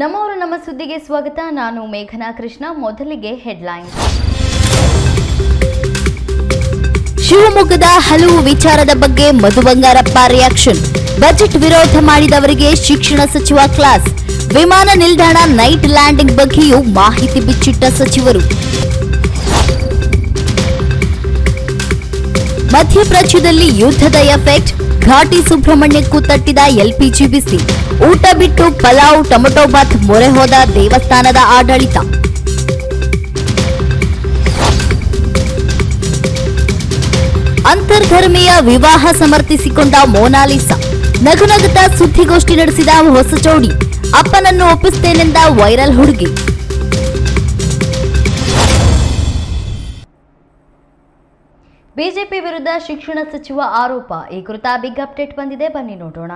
ನಮ್ಮವರು ನಮ್ಮ ಸುದ್ದಿಗೆ ಸ್ವಾಗತ. ನಾನು ಮೇಘನಾ ಕೃಷ್ಣ. ಮೊದಲಿಗೆ ಹೆಡ್ಲೈನ್ಸ್. ಶಿವಮೊಗ್ಗದ ಹಲವು ವಿಚಾರದ ಬಗ್ಗೆ ಮಧು ಬಂಗಾರಪ್ಪ ರಿಯಾಕ್ಷನ್. ಬಜೆಟ್ ವಿರೋಧ ಮಾಡಿದವರಿಗೆ ಶಿಕ್ಷಣ ಸಚಿವ ಕ್ಲಾಸ್. ವಿಮಾನ ನಿಲ್ದಾಣ ನೈಟ್ ಲ್ಯಾಂಡಿಂಗ್ ಬಗ್ಗೆಯೂ ಮಾಹಿತಿ ಬಿಚ್ಚಿಟ್ಟ ಸಚಿವರು. ಮಧ್ಯಪ್ರಾಚ್ಯದಲ್ಲಿ ಯುದ್ಧದ ಎಫೆಕ್ಟ್. ಘಾಟಿ ಸುಬ್ರಹ್ಮಣ್ಯಕ್ಕೂ ತಟ್ಟಿದ ಎಲ್ಪಿಜಿ ಬಿಸಿ. ಊಟ ಬಿಟ್ಟು ಪಲಾವ್ ಟೊಮೆಟೊ ಬಾತ್ ಮೊರೆ ಹೋದ ದೇವಸ್ಥಾನದ ಆಡಳಿತ. ಅಂತರ್ಧರ್ಮೀಯ ವಿವಾಹ ಸಮರ್ಥಿಸಿಕೊಂಡ ಮೋನಾಲಿಸಾ. ನಗುನಗುತ್ತಾ ಸುದ್ದಿಗೋಷ್ಠಿ ನಡೆಸಿದ ಹೊಸ ಜೋಡಿ. ಅಪ್ಪನನ್ನು ಒಪ್ಪಿಸುತ್ತೇನೆಂದ ವೈರಲ್ ಹುಡುಗಿ. ಬಿಜೆಪಿ ವಿರುದ್ಧ ಶಿಕ್ಷಣ ಸಚಿವ ಆರೋಪ. ಈ ಕುರಿತ ಬಿಗ್ ಅಪ್ಡೇಟ್ ಬಂದಿದೆ, ಬನ್ನಿ ನೋಡೋಣ.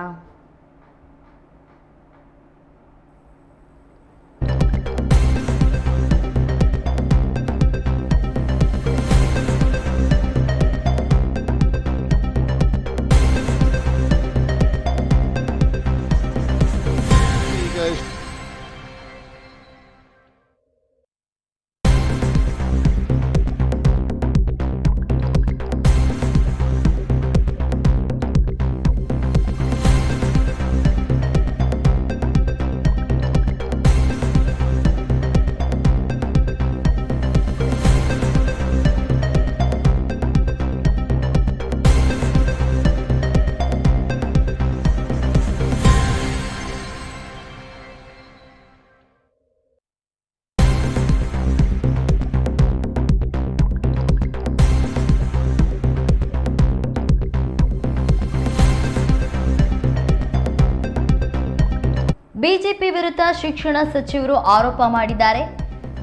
ಬಿಜೆಪಿ ವಿರುದ್ಧ ಶಿಕ್ಷಣ ಸಚಿವರು ಆರೋಪ ಮಾಡಿದ್ದಾರೆ.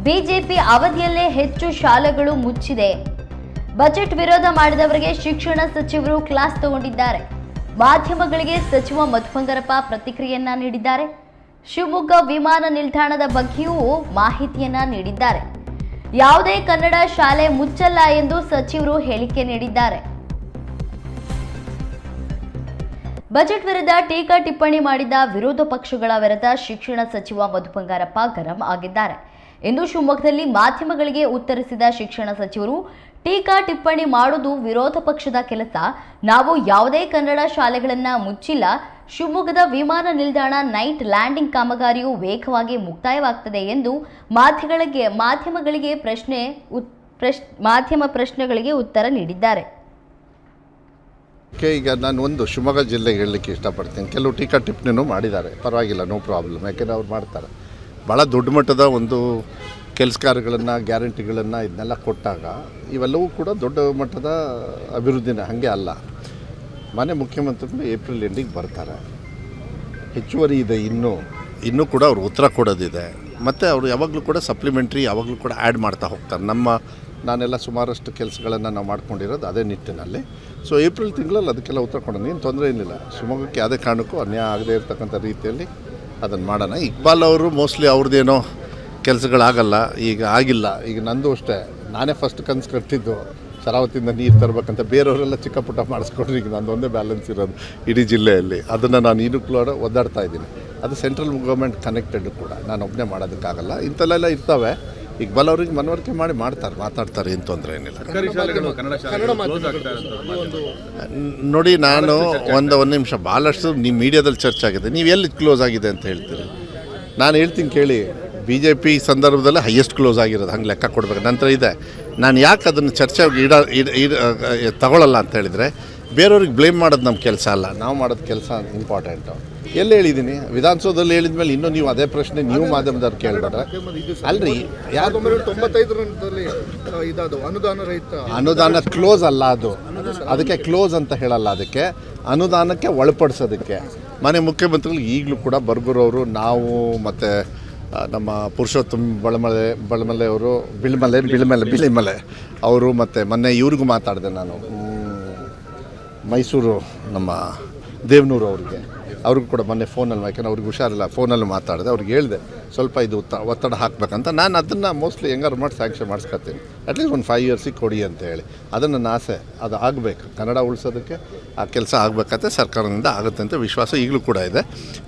ಬಿಜೆಪಿ ಅವಧಿಯಲ್ಲೇ ಹೆಚ್ಚು ಶಾಲೆಗಳು ಮುಚ್ಚಿದೆ. ಬಜೆಟ್ ವಿರೋಧ ಮಾಡಿದವರಿಗೆ ಶಿಕ್ಷಣ ಸಚಿವರು ಕ್ಲಾಸ್ ತಗೊಂಡಿದ್ದಾರೆ. ಮಾಧ್ಯಮಗಳಿಗೆ ಸಚಿವ ಮಧು ಬಂಗಾರಪ್ಪ ಪ್ರತಿಕ್ರಿಯೆಯನ್ನ ನೀಡಿದ್ದಾರೆ. ಶಿವಮೊಗ್ಗ ವಿಮಾನ ನಿಲ್ದಾಣದ ಬಗ್ಗೆಯೂ ಮಾಹಿತಿಯನ್ನ ನೀಡಿದ್ದಾರೆ. ಯಾವುದೇ ಕನ್ನಡ ಶಾಲೆ ಮುಚ್ಚಲ್ಲ ಎಂದು ಸಚಿವರು ಹೇಳಿಕೆ ನೀಡಿದ್ದಾರೆ. ಬಜೆಟ್ ವಿರುದ್ಧ ಟೀಕಾ ಟಿಪ್ಪಣಿ ಮಾಡಿದ ವಿರೋಧ ಪಕ್ಷಗಳ ವಿರುದ್ಧ ಶಿಕ್ಷಣ ಸಚಿವ ಮಧು ಬಂಗಾರಪ್ಪ ಗರಂ ಆಗಿದ್ದಾರೆ. ಇಂದು ಶಿವಮೊಗ್ಗದಲ್ಲಿ ಮಾಧ್ಯಮಗಳಿಗೆ ಉತ್ತರಿಸಿದ ಶಿಕ್ಷಣ ಸಚಿವರು, ಟೀಕಾ ಟಿಪ್ಪಣಿ ಮಾಡುವುದು ವಿರೋಧ ಪಕ್ಷದ ಕೆಲಸ. ನಾವು ಯಾವುದೇ ಕನ್ನಡ ಶಾಲೆಗಳನ್ನ ಮುಚ್ಚಿಲ್ಲ. ಶಿವಮೊಗ್ಗದ ವಿಮಾನ ನಿಲ್ದಾಣ ನೈಟ್ ಲ್ಯಾಂಡಿಂಗ್ ಕಾಮಗಾರಿಯು ವೇಗವಾಗಿ ಮುಕ್ತಾಯವಾಗ್ತದೆ ಎಂದು ಮಾಧ್ಯಮ ಪ್ರಶ್ನೆಗಳಿಗೆ ಉತ್ತರ ನೀಡಿದ್ದಾರೆ. ಈಗ ನಾನು ಒಂದು ಶಿವಮೊಗ್ಗ ಜಿಲ್ಲೆಗೆ ಹೇಳಲಿಕ್ಕೆ ಇಷ್ಟಪಡ್ತೀನಿ. ಕೆಲವು ಟೀಕಾ ಟಿಪ್ಪಣಿನೂ ಮಾಡಿದ್ದಾರೆ, ಪರವಾಗಿಲ್ಲ, ನೋ ಪ್ರಾಬ್ಲಮ್. ಯಾಕೆಂದರೆ ಅವ್ರು ಮಾಡ್ತಾರೆ. ಭಾಳ ದೊಡ್ಡ ಮಟ್ಟದ ಒಂದು ಕೆಲಸ ಕಾರ್ಯಗಳನ್ನು, ಗ್ಯಾರಂಟಿಗಳನ್ನು ಇದನ್ನೆಲ್ಲ ಕೊಟ್ಟಾಗ ಇವೆಲ್ಲವೂ ಕೂಡ ದೊಡ್ಡ ಮಟ್ಟದ ಅಭಿವೃದ್ಧಿನೇ, ಹಾಗೆ ಅಲ್ಲ. ಮನೆ ಮುಖ್ಯಮಂತ್ರಿಗಳು ಏಪ್ರಿಲ್ ಎಂಡಿಗೆ ಬರ್ತಾರೆ. ಹೆಚ್ಚುವರಿ ಇದೆ, ಇನ್ನೂ ಕೂಡ ಅವರು ಉತ್ತರ ಕೊಡೋದಿದೆ. ಮತ್ತು ಅವರು ಯಾವಾಗಲೂ ಕೂಡ ಸಪ್ಲಿಮೆಂಟ್ರಿ ಯಾವಾಗಲೂ ಕೂಡ ಆ್ಯಡ್ ಮಾಡ್ತಾ ಹೋಗ್ತಾರೆ. ನಾನೆಲ್ಲ ಸುಮಾರಷ್ಟು ಕೆಲಸಗಳನ್ನು ನಾವು ಮಾಡ್ಕೊಂಡಿರೋದು ಅದೇ ನಿಟ್ಟಿನಲ್ಲಿ. ಸೊ ಏಪ್ರಿಲ್ ತಿಂಗಳಲ್ಲಿ ಅದಕ್ಕೆಲ್ಲ ಉತ್ತರ ಕೊಡೋಣ, ಏನು ತೊಂದರೆ ಏನಿಲ್ಲ. ಶಿವಮೊಗ್ಗಕ್ಕೆ ಯಾವುದೇ ಕಾರಣಕ್ಕೂ ಅನ್ಯಾಯ ಆಗದೇ ಇರತಕ್ಕಂಥ ರೀತಿಯಲ್ಲಿ ಅದನ್ನು ಮಾಡೋಣ. ಇಕ್ಬಾಲ್ ಅವರು ಮೋಸ್ಟ್ಲಿ ಅವ್ರದ್ದೇನೋ ಕೆಲಸಗಳಾಗಲ್ಲ, ಈಗ ಆಗಿಲ್ಲ. ಈಗ ನಂದು ಅಷ್ಟೇ, ನಾನೇ ಫಸ್ಟ್ ಕನಸು ಕಟ್ಟಿದ್ದು ಶರಾವತಿಯಿಂದ ನೀರು ತರಬೇಕಂತ. ಬೇರೆಯವರೆಲ್ಲ ಚಿಕ್ಕ ಪುಟ್ಟ ಮಾಡಿಸ್ಕೊಂಡ್ರೆ ಈಗ ನಂದೊಂದೇ ಬ್ಯಾಲೆನ್ಸ್ ಇರೋದು ಇಡೀ ಜಿಲ್ಲೆಯಲ್ಲಿ. ಅದನ್ನು ನಾನು ಇನ್ನೂ ಕೂಡ ಒದ್ದಾಡ್ತಾ ಇದ್ದೀನಿ. ಅದು ಸೆಂಟ್ರಲ್ ಗೌರ್ಮೆಂಟ್ ಕನೆಕ್ಟೆಡ್ ಕೂಡ, ನಾನು ಒಬ್ಬನೇ ಮಾಡೋದಕ್ಕಾಗಲ್ಲ. ಇಂಥಲ್ಲೆಲ್ಲ ಇರ್ತವೆ. ಇಕ್ಬಾಲ್ ಅವ್ರಿಗೆ ಮನವರಿಕೆ ಮಾತಾಡ್ತಾರೆ, ಏನು ತೊಂದರೆ ಏನಿಲ್ಲ. ನೋಡಿ, ನಾನು ಒಂದು ನಿಮಿಷ, ಭಾಳಷ್ಟು ನಿಮ್ಮ ಮೀಡಿಯಾದಲ್ಲಿ ಚರ್ಚೆ ಆಗಿದೆ. ನೀವು ಎಲ್ಲಿ ಕ್ಲೋಸ್ ಆಗಿದೆ ಅಂತ ಹೇಳ್ತೀರಿ? ನಾನು ಹೇಳ್ತೀನಿ ಕೇಳಿ. BJP ಸಂದರ್ಭದಲ್ಲಿ ಹೈಯೆಸ್ಟ್ ಕ್ಲೋಸ್ ಆಗಿರೋದು, ಹಂಗೆ ಲೆಕ್ಕ ಕೊಡಬೇಕು. ನಂತರ ಇದೆ, ನಾನು ಯಾಕೆ ಅದನ್ನು ಚರ್ಚೆಗೆ ತಗೊಳ್ಳಲ್ಲ ಅಂತ ಹೇಳಿದರೆ, ಬೇರೆಯವ್ರಿಗೆ ಬ್ಲೇಮ್ ಮಾಡೋದು ನಮ್ಮ ಕೆಲಸ ಅಲ್ಲ, ನಾವು ಮಾಡೋದು ಕೆಲಸ ಇಂಪಾರ್ಟೆಂಟು. ಎಲ್ಲಿ ಹೇಳಿದ್ದೀನಿ? ವಿಧಾನಸೌಧದಲ್ಲಿ ಹೇಳಿದ ಮೇಲೆ ಇನ್ನೂ ನೀವು ಅದೇ ಪ್ರಶ್ನೆ ನೀವು ಮಾಧ್ಯಮದವ್ರು ಕೇಳಿದ್ರೆ ಅಲ್ರಿ. ಯಾರು 95ರಲ್ಲಿ ಅನುದಾನ ಕ್ಲೋಸ್ ಅಲ್ಲ, ಅದಕ್ಕೆ ಕ್ಲೋಸ್ ಅಂತ ಹೇಳಲ್ಲ. ಅದಕ್ಕೆ ಅನುದಾನಕ್ಕೆ ಒಳಪಡಿಸೋದಕ್ಕೆ ಮನೆ ಮುಖ್ಯಮಂತ್ರಿಗಳು ಈಗಲೂ ಕೂಡ ಬರ್ಗೂರವರು, ನಾವು ಮತ್ತು ನಮ್ಮ ಪುರುಷೋತ್ತಮ್ ಬಿಳಿಮಲೆ ಅವರು, ಬಿಳಿಮಲೆ ಅವರು, ಮತ್ತು ಮೊನ್ನೆ ಇವ್ರಿಗೂ ಮಾತಾಡಿದೆ ನಾನು, ಮೈಸೂರು ನಮ್ಮ ದೇವನೂರು ಅವ್ರಿಗೆ. ಅವ್ರಿಗೂ ಕೂಡ ಮೊನ್ನೆ ಫೋನಲ್ಲಿ, ಯಾಕೆಂದ್ರೆ ಅವ್ರಿಗೆ ಹುಷಾರಿಲ್ಲ, ಫೋನಲ್ಲಿ ಮಾತಾಡಿದೆ, ಅವ್ರಿಗೆ ಹೇಳಿದೆ ಸ್ವಲ್ಪ ಇದು ಒತ್ತಡ ಹಾಕಬೇಕಂತ. ನಾನು ಅದನ್ನು ಮೋಸ್ಟ್ಲಿ ಹೆಂಗಾರು ಮಾಡಿ ಸ್ಯಾಂಕ್ಷನ್ ಮಾಡಿಸ್ಕೊತೀನಿ, ಅಟ್ಲೀಸ್ಟ್ ಒಂದು 5 ಇಯರ್ಸಿಗೆ ಕೊಡಿ ಅಂತ ಹೇಳಿ. ಅದು ನನ್ನ ಆಸೆ, ಅದು ಆಗಬೇಕು. ಕನ್ನಡ ಉಳಿಸೋದಕ್ಕೆ ಆ ಕೆಲಸ ಆಗಬೇಕಂತೆ, ಸರ್ಕಾರದಿಂದ ಆಗುತ್ತೆ ಅಂತ ವಿಶ್ವಾಸ ಈಗಲೂ ಕೂಡ ಇದೆ.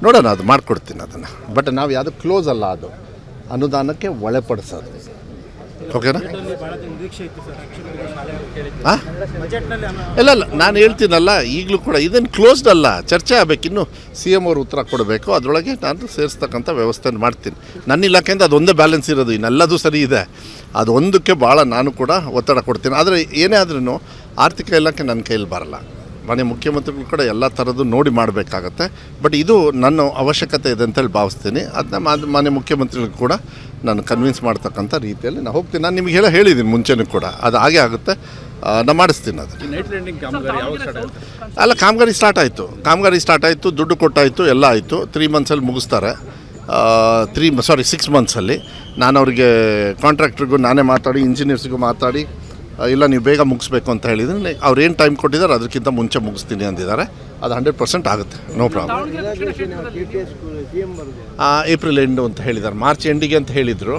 ನೋಡೋಣ, ಅದು ಮಾಡಿಕೊಡ್ತೀನಿ ಅದನ್ನು. ಬಟ್ ನಾವು ಯಾವುದು ಕ್ಲೋಸ್ ಅಲ್ಲ, ಅದು ಅನುದಾನಕ್ಕೆ ಒಳಪಡಿಸೋದು. ಓಕೆನಾ? ಹಾಂ, ಇಲ್ಲ ನಾನು ಹೇಳ್ತೀನಲ್ಲ, ಈಗಲೂ ಕೂಡ ಇದನ್ನು ಕ್ಲೋಸ್ಡ್ ಅಲ್ಲ, ಚರ್ಚೆ ಆಗಬೇಕು. ಇನ್ನು CM ಅವರು ಉತ್ತರ ಕೊಡಬೇಕು, ಅದರೊಳಗೆ ನಾನು ಸೇರಿಸ್ತಕ್ಕಂಥ ವ್ಯವಸ್ಥೆನ ಮಾಡ್ತೀನಿ. ನನ್ನ ಇಲಾಖೆಯಿಂದ ಅದೊಂದೇ ಬ್ಯಾಲೆನ್ಸ್ ಇರೋದು, ಇನ್ನೆಲ್ಲದೂ ಸರಿ ಇದೆ. ಅದು ಒಂದಕ್ಕೆ ಭಾಳ ನಾನು ಕೂಡ ಒತ್ತಡ ಕೊಡ್ತೀನಿ. ಆದರೆ ಏನೇ ಆದ್ರೂ ಆರ್ಥಿಕ ಇಲಾಖೆ ನನ್ನ ಕೈಯಲ್ಲಿ ಬರಲ್ಲ. ಮನೆ ಮುಖ್ಯಮಂತ್ರಿಗಳು ಕೂಡ ಎಲ್ಲ ಥರದ್ದು ನೋಡಿ ಮಾಡಬೇಕಾಗತ್ತೆ. ಬಟ್ ಇದು ನನ್ನ ಅವಶ್ಯಕತೆ ಇದೆ ಅಂತೇಳಿ ಭಾವಿಸ್ತೀನಿ. ಅದನ್ನ ಮನೆ ಮುಖ್ಯಮಂತ್ರಿಗಳು ಕೂಡ ನಾನು ಕನ್ವಿನ್ಸ್ ಮಾಡ್ತಕ್ಕಂಥ ರೀತಿಯಲ್ಲಿ ನಾನು ಹೋಗ್ತೀನಿ. ನಾನು ನಿಮಗೆ ಹೇಳಿದ್ದೀನಿ ಮುಂಚೆನೂ ಕೂಡ, ಅದು ಹಾಗೆ ಆಗುತ್ತೆ, ನಾನು ಮಾಡಿಸ್ತೀನಿ. ಅದು ಅಲ್ಲ, ಕಾಮಗಾರಿ ಸ್ಟಾರ್ಟ್ ಆಯಿತು, ದುಡ್ಡು ಕೊಟ್ಟಾಯಿತು, ಎಲ್ಲ ಆಯಿತು. 3 ಮಂತ್ಸಲ್ಲಿ ಮುಗಿಸ್ತಾರೆ. 6 ಮಂತ್ಸಲ್ಲಿ. ನಾನು ಅವರಿಗೆ ಕಾಂಟ್ರಾಕ್ಟ್ರಿಗೂ ನಾನೇ ಮಾತಾಡಿ, ಇಂಜಿನಿಯರ್ಸ್ಗೂ ಮಾತಾಡಿ, ಇಲ್ಲ ನೀವು ಬೇಗ ಮುಗಿಸ್ಬೇಕು ಅಂತ ಹೇಳಿದ್ರೆ, ಅವ್ರು ಏನು ಟೈಮ್ ಕೊಟ್ಟಿದ್ದಾರೆ ಅದಕ್ಕಿಂತ ಮುಂಚೆ ಮುಗಿಸ್ತೀನಿ ಅಂದಿದ್ದಾರೆ. ಅದು 100% ಆಗುತ್ತೆ, ನೋ ಪ್ರಾಬ್ಲಮ್. ಏಪ್ರಿಲ್ ಎಂಡು ಅಂತ ಹೇಳಿದ್ದಾರೆ, ಮಾರ್ಚ್ ಎಂಡಿಗೆ ಅಂತ ಹೇಳಿದರು.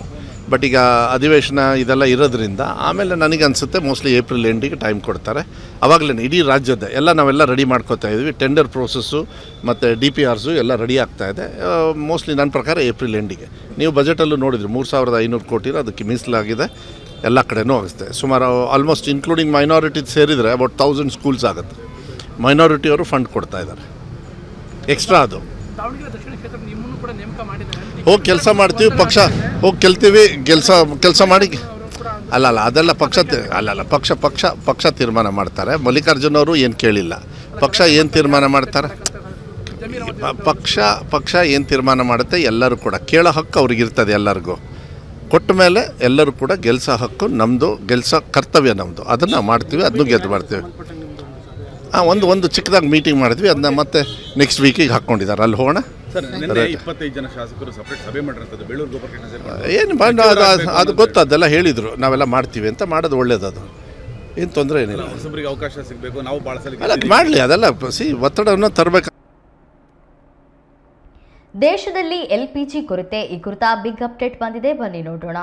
ಬಟ್ ಈಗ ಅಧಿವೇಶನ ಇದೆಲ್ಲ ಇರೋದ್ರಿಂದ ಆಮೇಲೆ ನನಗೆ ಅನಿಸುತ್ತೆ ಮೋಸ್ಟ್ಲಿ ಏಪ್ರಿಲ್ ಎಂಡಿಗೆ ಟೈಮ್ ಕೊಡ್ತಾರೆ. ಆವಾಗಲೇ ಇಡೀ ರಾಜ್ಯದ ನಾವೆಲ್ಲ ರೆಡಿ ಮಾಡ್ಕೋತಾ ಇದ್ವಿ. ಟೆಂಡರ್ ಪ್ರೋಸೆಸ್ಸು ಮತ್ತು DPRಸು ಎಲ್ಲ ರೆಡಿ ಆಗ್ತಾಯಿದೆ. ಮೋಸ್ಟ್ಲಿ ನನ್ನ ಪ್ರಕಾರ ಏಪ್ರಿಲ್ ಎಂಡಿಗೆ. ನೀವು ಬಜೆಟಲ್ಲೂ ನೋಡಿದ್ರಿ 3500 ಕೋಟಿ ಅದಕ್ಕೆ ಮೀಸಲಾಗಿದೆ. ಎಲ್ಲ ಕಡೆನೂ ಆಗುತ್ತೆ. ಸುಮಾರು ಆಲ್ಮೋಸ್ಟ್ ಇನ್ಕ್ಲೂಡಿಂಗ್ ಮೈನಾರಿಟಿ ಸೇರಿದರೆ ಅಬೌಟ್ 1000 ಸ್ಕೂಲ್ಸ್ ಆಗುತ್ತೆ. ಮೈನಾರಿಟಿಯವರು ಫಂಡ್ ಕೊಡ್ತಾ ಇದ್ದಾರೆ ಎಕ್ಸ್ಟ್ರಾ. ಅದು ಹೋಗಿ ಕೆಲಸ ಮಾಡ್ತೀವಿ, ಪಕ್ಷ ಹೋಗಿ ಗೆಲ್ತೀವಿ, ಕೆಲಸ ಮಾಡಿ. ಅಲ್ಲ ಅದೆಲ್ಲ ಪಕ್ಷ ತೀರ್ಮಾನ ಮಾಡ್ತಾರೆ. ಮಲ್ಲಿಕಾರ್ಜುನ್ ಅವರು ಏನು ಕೇಳಿಲ್ಲ. ಪಕ್ಷ ಏನು ತೀರ್ಮಾನ ಮಾಡ್ತಾರೆ, ಪಕ್ಷ ಏನು ತೀರ್ಮಾನ ಮಾಡುತ್ತೆ ಎಲ್ಲರೂ ಕೂಡ ಕೇಳೋ ಹಕ್ಕು ಅವ್ರಿಗಿರ್ತದೆ. ಎಲ್ಲರಿಗೂ ಕೊಟ್ಟ ಮೇಲೆ ಎಲ್ಲರೂ ಕೂಡ ಗೆಲ್ಸೋ ಹಕ್ಕು ನಮ್ಮದು, ಗೆಲ್ಸೋ ಕರ್ತವ್ಯ ನಮ್ಮದು. ಅದನ್ನು ಮಾಡ್ತೀವಿ, ಅದನ್ನು ಗೆದ್ದು ಮಾಡ್ತೀವಿ. ಒಂದು ಚಿಕ್ಕದಾಗಿ ಮೀಟಿಂಗ್ ಮಾಡಿದ್ವಿ, ಅದನ್ನ ಮತ್ತೆ ನೆಕ್ಸ್ಟ್ ವೀಕಿಗೆ ಹಾಕ್ಕೊಂಡಿದ್ದಾರೆ. ಅಲ್ಲಿ ಹೋಗೋಣ. 25 ಜನ ಶಾಸಕರು ಸಪರೇಟ್ ಸಭೆ ಮಾಡಿರ್ತದೆ ಬೇಳೂರು ಗೋಪಾಲಕೃಷ್ಣ. ಏನು ಅದು ಗೊತ್ತು, ಅದೆಲ್ಲ ಹೇಳಿದರು, ನಾವೆಲ್ಲ ಮಾಡ್ತೀವಿ ಅಂತ. ಮಾಡೋದು ಒಳ್ಳೇದು, ಅದು ಏನು ತೊಂದರೆ ಏನಿಲ್ಲ. ಹೊಸಬರಿಗೆ ಅವಕಾಶ ಸಿಗಬೇಕು, ನಾವು ಭಾಳ ಸಲ ಅಲ್ಲ ಮಾಡಲಿ, ಅದೆಲ್ಲ ಒತ್ತಡವನ್ನು ತರಬೇಕು. ದೇಶದಲ್ಲಿ LPG ಕೊರತೆ, ಈ ಕುರಿತ ಬಿಗ್ ಅಪ್ಡೇಟ್ ಬಂದಿದೆ, ಬನ್ನಿ ನೋಡೋಣ.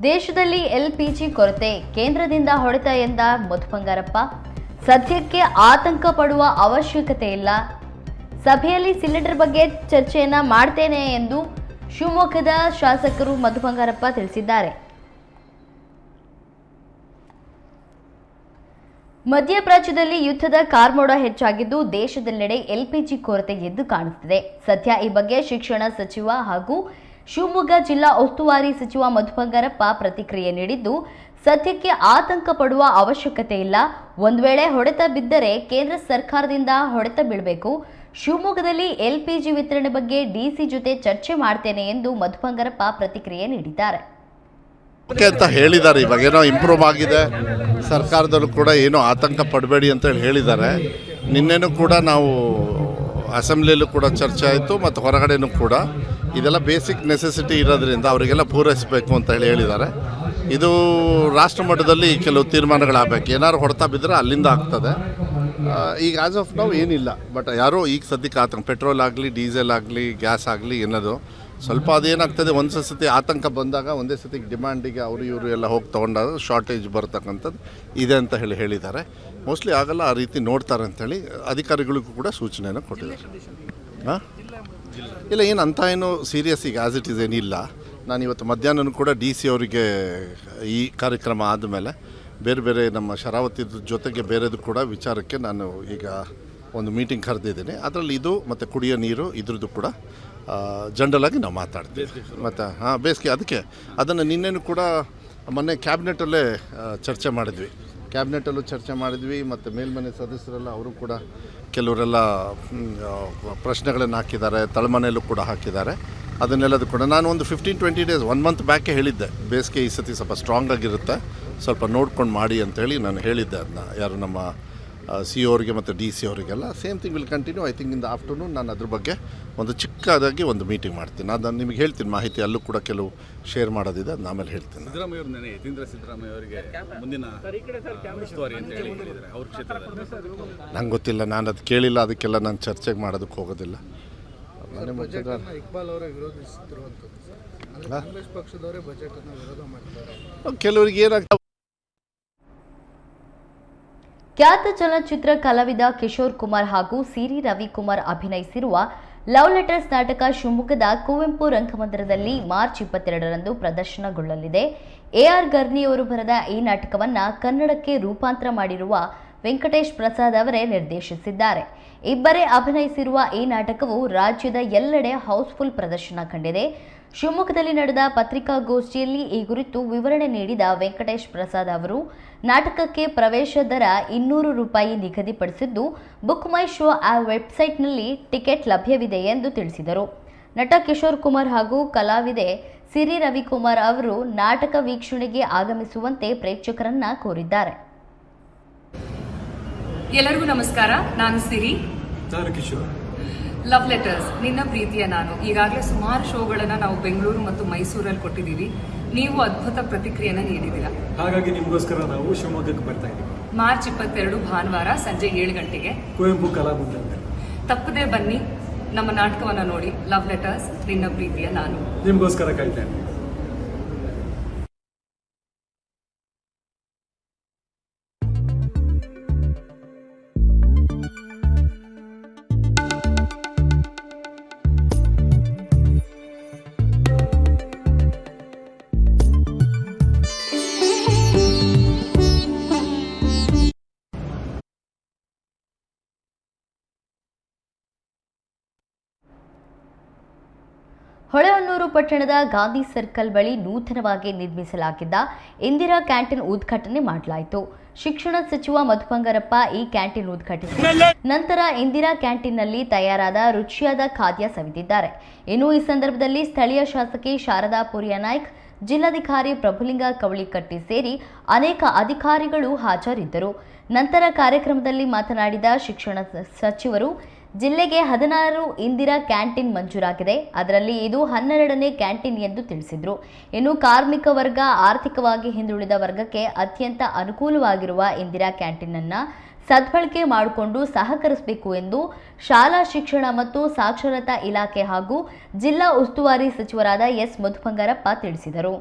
ದೇಶದಲ್ಲಿ LPG ಕೊರತೆ, ಕೇಂದ್ರದಿಂದ ಹೊಡೆತ ಎಂದ ಮಧು ಬಂಗಾರಪ್ಪ. ಸದ್ಯಕ್ಕೆ ಆತಂಕ ಪಡುವ ಅವಶ್ಯಕತೆ ಇಲ್ಲ. ಸಭೆಯಲ್ಲಿ ಸಿಲಿಂಡರ್ ಬಗ್ಗೆ ಚರ್ಚೆಯನ್ನ ಮಾಡ್ತೇನೆ ಎಂದು ಶಿವಮೊಗ್ಗದ ಶಾಸಕರು ಮಧು ಬಂಗಾರಪ್ಪ ತಿಳಿಸಿದ್ದಾರೆ. ಮಧ್ಯಪ್ರಾಚ್ಯದಲ್ಲಿ ಯುದ್ಧದ ಕಾರ್ಮೋಡ ಹೆಚ್ಚಾಗಿದ್ದು ದೇಶದೆಲ್ಲೆಡೆ LPG ಕೊರತೆ ಎದ್ದು ಕಾಣುತ್ತಿದೆ. ಸದ್ಯ ಈ ಬಗ್ಗೆ ಶಿಕ್ಷಣ ಸಚಿವ ಹಾಗೂ ಶಿವಮೊಗ್ಗ ಜಿಲ್ಲಾ ಉಸ್ತುವಾರಿ ಸಚಿವ ಮಧು ಬಂಗಾರಪ್ಪ ಪ್ರತಿಕ್ರಿಯೆ ನೀಡಿದ್ದು, ಸದ್ಯಕ್ಕೆ ಆತಂಕ ಪಡುವ ಅವಶ್ಯಕತೆ ಇಲ್ಲ. ಒಂದು ವೇಳೆ ಹೊಡೆತ ಬಿದ್ದರೆ ಕೇಂದ್ರ ಸರ್ಕಾರದಿಂದ ಹೊಡೆತ ಬೀಳಬೇಕು. ಶಿವಮೊಗ್ಗದಲ್ಲಿ LPG ವಿತರಣೆ ಬಗ್ಗೆ DC ಜೊತೆ ಚರ್ಚೆ ಮಾಡ್ತೇನೆ ಎಂದು ಮಧು ಬಂಗಾರಪ್ಪ ಪ್ರತಿಕ್ರಿಯೆ ನೀಡಿದ್ದಾರೆ. ಅಂತ ಹೇಳಿದ್ದಾರೆ. ಇವಾಗೇನೋ ಇಂಪ್ರೂವ್ ಆಗಿದೆ, ಸರ್ಕಾರದಲ್ಲೂ ಕೂಡ ಏನೋ ಆತಂಕ ಪಡಬೇಡಿ ಅಂತ ಹೇಳಿದ್ದಾರೆ. ನಿನ್ನೆನೂ ಕೂಡ ನಾವು ಅಸೆಂಬ್ಲಿಯಲ್ಲೂ ಕೂಡ ಚರ್ಚೆ ಆಯಿತು ಮತ್ತು ಹೊರಗಡೆನೂ ಕೂಡ. ಇದೆಲ್ಲ ಬೇಸಿಕ್ ನೆಸೆಸಿಟಿ ಇರೋದ್ರಿಂದ ಅವರಿಗೆಲ್ಲ ಪೂರೈಸಬೇಕು ಅಂತ ಹೇಳಿದ್ದಾರೆ. ಇದು ರಾಷ್ಟ್ರ ಮಟ್ಟದಲ್ಲಿ ಕೆಲವು ತೀರ್ಮಾನಗಳಾಗಬೇಕು. ಏನಾದ್ರು ಹೊಡೆತ ಬಿದ್ದರೆ ಅಲ್ಲಿಂದ ಆಗ್ತದೆ. ಈಗ ಆ್ಯಸ್ ಆಫ್ ನಾವು ಏನಿಲ್ಲ. ಬಟ್ ಯಾರೋ ಈಗ ಸದ್ಯಕ್ಕೆ ಆತಂಕ, ಪೆಟ್ರೋಲ್ ಆಗಲಿ, ಡೀಸೆಲ್ ಆಗಲಿ, ಗ್ಯಾಸ್ ಆಗಲಿ ಏನದು ಸ್ವಲ್ಪ ಅದೇನಾಗ್ತದೆ, ಒಂದು ಸತಿ ಆತಂಕ ಬಂದಾಗ ಒಂದೇ ಸತಿ ಡಿಮ್ಯಾಂಡಿಗೆ ಅವರು ಇವರು ಎಲ್ಲ ಹೋಗಿ ತೊಗೊಂಡಾಗ ಶಾರ್ಟೇಜ್ ಬರ್ತಕ್ಕಂಥದ್ದು ಇದೆ ಅಂತ ಹೇಳಿದ್ದಾರೆ. ಮೋಸ್ಟ್ಲಿ ಆಗಲ್ಲ, ಆ ರೀತಿ ನೋಡ್ತಾರೆ ಅಂಥೇಳಿ ಅಧಿಕಾರಿಗಳಿಗೂ ಕೂಡ ಸೂಚನೆಯನ್ನು ಕೊಟ್ಟಿದ್ದಾರೆ. ಹಾಂ ಇಲ್ಲ, ಏನು ಅಂತ ಏನು ಸೀರಿಯಸ್ ಈಗ ಆ್ಯಸ್ ಇಟ್ ಈಸ್ ಏನಿಲ್ಲ. ನಾನು ಇವತ್ತು ಮಧ್ಯಾಹ್ನ ಕೂಡ DC ಅವರಿಗೆ ಈ ಕಾರ್ಯಕ್ರಮ ಆದಮೇಲೆ ಬೇರೆ ನಮ್ಮ ಶರಾವತಿ ಜೊತೆಗೆ ಬೇರೆದು ಕೂಡ ವಿಚಾರಕ್ಕೆ ನಾನು ಈಗ ಒಂದು ಮೀಟಿಂಗ್ ಕರೆದಿದ್ದೀನಿ. ಅದರಲ್ಲಿ ಇದು ಮತ್ತು ಕುಡಿಯೋ ನೀರು ಇದ್ರದ್ದು ಕೂಡ ಜನರಲಾಗಿ ನಾವು ಮಾತಾಡ್ತೀವಿ. ಮತ್ತು ಬೇಸಿಗೆ ಅದಕ್ಕೆ ಅದನ್ನು ನಿನ್ನೆನೂ ಕೂಡ ಮೊನ್ನೆ ಕ್ಯಾಬಿನೆಟಲ್ಲೇ ಚರ್ಚೆ ಮಾಡಿದ್ವಿ ಮತ್ತು ಮೇಲ್ಮನೆ ಸದಸ್ಯರೆಲ್ಲ ಅವರು ಕೂಡ ಕೆಲವರೆಲ್ಲ ಪ್ರಶ್ನೆಗಳನ್ನು ಹಾಕಿದ್ದಾರೆ, ತಳಮನೆಯಲ್ಲೂ ಕೂಡ ಹಾಕಿದ್ದಾರೆ. ಅದನ್ನೆಲ್ಲದು ಕೂಡ ನಾನು ಒಂದು 15-20 ಡೇಸ್ 1 ಮಂತ್ ಬ್ಯಾಕೆ ಹೇಳಿದ್ದೆ, ಬೇಸಿಗೆ ಈ ಸತಿ ಸ್ವಲ್ಪ ಸ್ಟ್ರಾಂಗ್ ಆಗಿರುತ್ತೆ, ಸ್ವಲ್ಪ ನೋಡ್ಕೊಂಡು ಮಾಡಿ ಅಂತೇಳಿ ನಾನು ಹೇಳಿದ್ದೆ. ಅದನ್ನ ಯಾರು ನಮ್ಮ CO ಅವರಿಗೆ ಮತ್ತು DC ಅವರಿಗೆಲ್ಲ same thing will continue. I think in the afternoon ನಾನು ಅದ್ರ ಬಗ್ಗೆ ಒಂದು ಚಿಕ್ಕದಾಗಿ ಒಂದು ಮೀಟಿಂಗ್ ಮಾಡ್ತೀನಿ. ಅದನ್ನು ನಿಮಗೆ ಹೇಳ್ತೀನಿ, ಮಾಹಿತಿ ಅಲ್ಲೂ ಕೂಡ ಕೆಲವು ಶೇರ್ ಮಾಡೋದಿದೆ, ಅದನ್ನ ಆಮೇಲೆ ಹೇಳ್ತೀನಿ. ಸಿದ್ದರಾಮಯ್ಯ ಅವರು ನೆನೆ ಯತೀಂದ್ರ ಸಿದ್ದರಾಮಯ್ಯ ಅವರಿಗೆ ಮುಂದಿನ ಉಸ್ತುವಾರಿ ಅಂತ ಹೇಳಿದ್ದಾರೆ ಅವ್ರ ಕ್ಷೇತ್ರದಲ್ಲಿ. ನಂಗೆ ಗೊತ್ತಿಲ್ಲ, ನಾನು ಅದು ಕೇಳಿಲ್ಲ, ಅದಕ್ಕೆಲ್ಲ ನಾನು ಚರ್ಚೆಗೆ ಮಾಡೋದಕ್ಕೆ ಹೋಗೋದಿಲ್ಲ. ಇಕ್ಬಾಲ್ ಅವರೇ ವಿರೋಧಿಸುತ್ತಿರುವಂಥದ್ದು ಕಾಂಗ್ರೆಸ್ ಪಕ್ಷದವರೇ ಬಜೆಟ್ ಅನ್ನು ವಿರೋಧ ಮಾಡ್ತಾರೆ. ಕೆಲವರಿಗೆ ಏನಾಗ್ತದೆ, ಖ್ಯಾತ ಚಲನಚಿತ್ರ ಕಲಾವಿದ ಕಿಶೋರ್ ಕುಮಾರ್ ಹಾಗೂ ಸಿರಿ ರವಿಕುಮಾರ್ ಅಭಿನಯಿಸಿರುವ ಲವ್ ಲೆಟರ್ಸ್ ನಾಟಕ ಶಿವಮೊಗ್ಗದ ಕುವೆಂಪು ರಂಗಮಂದಿರದಲ್ಲಿ ಮಾರ್ಚ್ 22ರಂದು ಪ್ರದರ್ಶನಗೊಳ್ಳಲಿದೆ. AR ಗರ್ನಿಯವರು ಬರೆದ ಈ ನಾಟಕವನ್ನು ಕನ್ನಡಕ್ಕೆ ರೂಪಾಂತರ ಮಾಡಿರುವ ವೆಂಕಟೇಶ್ ಪ್ರಸಾದ್ ಅವರೇ ನಿರ್ದೇಶಿಸಿದ್ದಾರೆ. ಇಬ್ಬರೇ ಅಭಿನಯಿಸಿರುವ ಈ ನಾಟಕವು ರಾಜ್ಯದ ಎಲ್ಲೆಡೆ ಹೌಸ್ಫುಲ್ ಪ್ರದರ್ಶನ ಕಂಡಿದೆ. ಶಿವಮೊಗ್ಗದಲ್ಲಿ ನಡೆದ ಪತ್ರಿಕಾಗೋಷ್ಠಿಯಲ್ಲಿ ಈ ಕುರಿತು ವಿವರಣೆ ನೀಡಿದ ವೆಂಕಟೇಶ್ ಪ್ರಸಾದ್ ಅವರು, ನಾಟಕಕ್ಕೆ ಪ್ರವೇಶ ದರ 200 ರೂಪಾಯಿ ನಿಗದಿಪಡಿಸಿದ್ದು, ಬುಕ್ ಮೈ ಶೋ ವೆಬ್ಸೈಟ್ನಲ್ಲಿ ಟಿಕೆಟ್ ಲಭ್ಯವಿದೆ ಎಂದು ತಿಳಿಸಿದರು. ನಟ ಕಿಶೋರ್ ಕುಮಾರ್ ಹಾಗೂ ಕಲಾವಿದೆ ಸಿರಿ ರವಿಕುಮಾರ್ ಅವರು ನಾಟಕ ವೀಕ್ಷಣೆಗೆ ಆಗಮಿಸುವಂತೆ ಪ್ರೇಕ್ಷಕರನ್ನ ಕೋರಿದ್ದಾರೆ. ಎಲ್ಲರಿಗೂ ನಮಸ್ಕಾರ. ನಾನು ಸಿರಿ. ನಾನು ಕಿಶೋರ್. ಲವ್ ಲೆಟರ್ಸ್ ನಿನ್ನ ಪ್ರೀತಿಯ ನಾನು ಈಗಾಗಲೇ ಸುಮಾರು ಶೋಗಳನ್ನು ನಾವು ಬೆಂಗಳೂರು ಮತ್ತು ಮೈಸೂರಲ್ಲಿ ಕೊಟ್ಟಿದ್ದೀವಿ. ನೀವು ಅದ್ಭುತ ಪ್ರತಿಕ್ರಿಯೆನ ನೀಡಿದ್ದೀರಾ. ಹಾಗಾಗಿ ನಿಮಗೋಸ್ಕರ ನಾವು ಶಿವಮೊಗ್ಗಕ್ಕೆ ಬರ್ತಾ ಇದ್ದೀವಿ. ಮಾರ್ಚ್ 22 ಭಾನುವಾರ ಸಂಜೆ 7 ಗಂಟೆಗೆ ಕುವೆಂಪು ಕಲಾಭವನದಲ್ಲಿ. ತಪ್ಪದೇ ಬನ್ನಿ, ನಮ್ಮ ನಾಟಕವನ್ನು ನೋಡಿ. ಲವ್ ಲೆಟರ್ಸ್ ನಿನ್ನ ಪ್ರೀತಿಯ ನಾನು ನಿಮಗೋಸ್ಕರ ಕಾಯ್ತಾ ಇದ್ದೀನಿ. ಹೊಳೆಹೊನ್ನೂರು ಪಟ್ಟಣದ ಗಾಂಧಿ ಸರ್ಕಲ್ ಬಳಿ ನೂತನವಾಗಿ ನಿರ್ಮಿಸಲಾಗಿದ್ದ ಇಂದಿರಾ ಕ್ಯಾಂಟೀನ್ ಉದ್ಘಾಟನೆ ಮಾಡಲಾಯಿತು. ಶಿಕ್ಷಣ ಸಚಿವ ಮಧು ಬಂಗಾರಪ್ಪ ಈ ಕ್ಯಾಂಟೀನ್ ಉದ್ಘಾಟಿಸಿ ನಂತರ ಇಂದಿರಾ ಕ್ಯಾಂಟೀನ್ನಲ್ಲಿ ತಯಾರಾದ ರುಚಿಯಾದ ಖಾದ್ಯ ಸವಿದಿದ್ದಾರೆ. ಇನ್ನು ಈ ಸಂದರ್ಭದಲ್ಲಿ ಸ್ಥಳೀಯ ಶಾಸಕಿ ಶಾರದಾ ಪುರಿಯ ನಾಯ್ಕ್, ಜಿಲ್ಲಾಧಿಕಾರಿ ಪ್ರಭುಲಿಂಗ ಕವಳಿಕಟ್ಟಿ ಸೇರಿ ಅನೇಕ ಅಧಿಕಾರಿಗಳು ಹಾಜರಿದ್ದರು. ನಂತರ ಕಾರ್ಯಕ್ರಮದಲ್ಲಿ ಮಾತನಾಡಿದ ಶಿಕ್ಷಣ ಸಚಿವರು, ಜಿಲ್ಲೆಗೆ 16 ಇಂದಿರಾ ಕ್ಯಾಂಟೀನ್ ಮಂಜೂರಾಗಿದೆ. ಅದರಲ್ಲಿ ಇದು 12ನೇ ಕ್ಯಾಂಟೀನ್ ಎಂದು ತಿಳಿಸಿದರು. ಇನ್ನು ಕಾರ್ಮಿಕ ವರ್ಗ, ಆರ್ಥಿಕವಾಗಿ ಹಿಂದುಳಿದ ವರ್ಗಕ್ಕೆ ಅತ್ಯಂತ ಅನುಕೂಲವಾಗಿರುವ ಇಂದಿರಾ ಕ್ಯಾಂಟೀನ್ ಅನ್ನು ಸದ್ಬಳಕೆ ಮಾಡಿಕೊಂಡು ಸಹಕರಿಸಬೇಕು ಎಂದು ಶಾಲಾ ಶಿಕ್ಷಣ ಮತ್ತು ಸಾಕ್ಷರತಾ ಇಲಾಖೆ ಹಾಗೂ ಜಿಲ್ಲಾ ಉಸ್ತುವಾರಿ ಸಚಿವರಾದ ಎಸ್ ಮಧು ಬಂಗಾರಪ್ಪ ತಿಳಿಸಿದರು.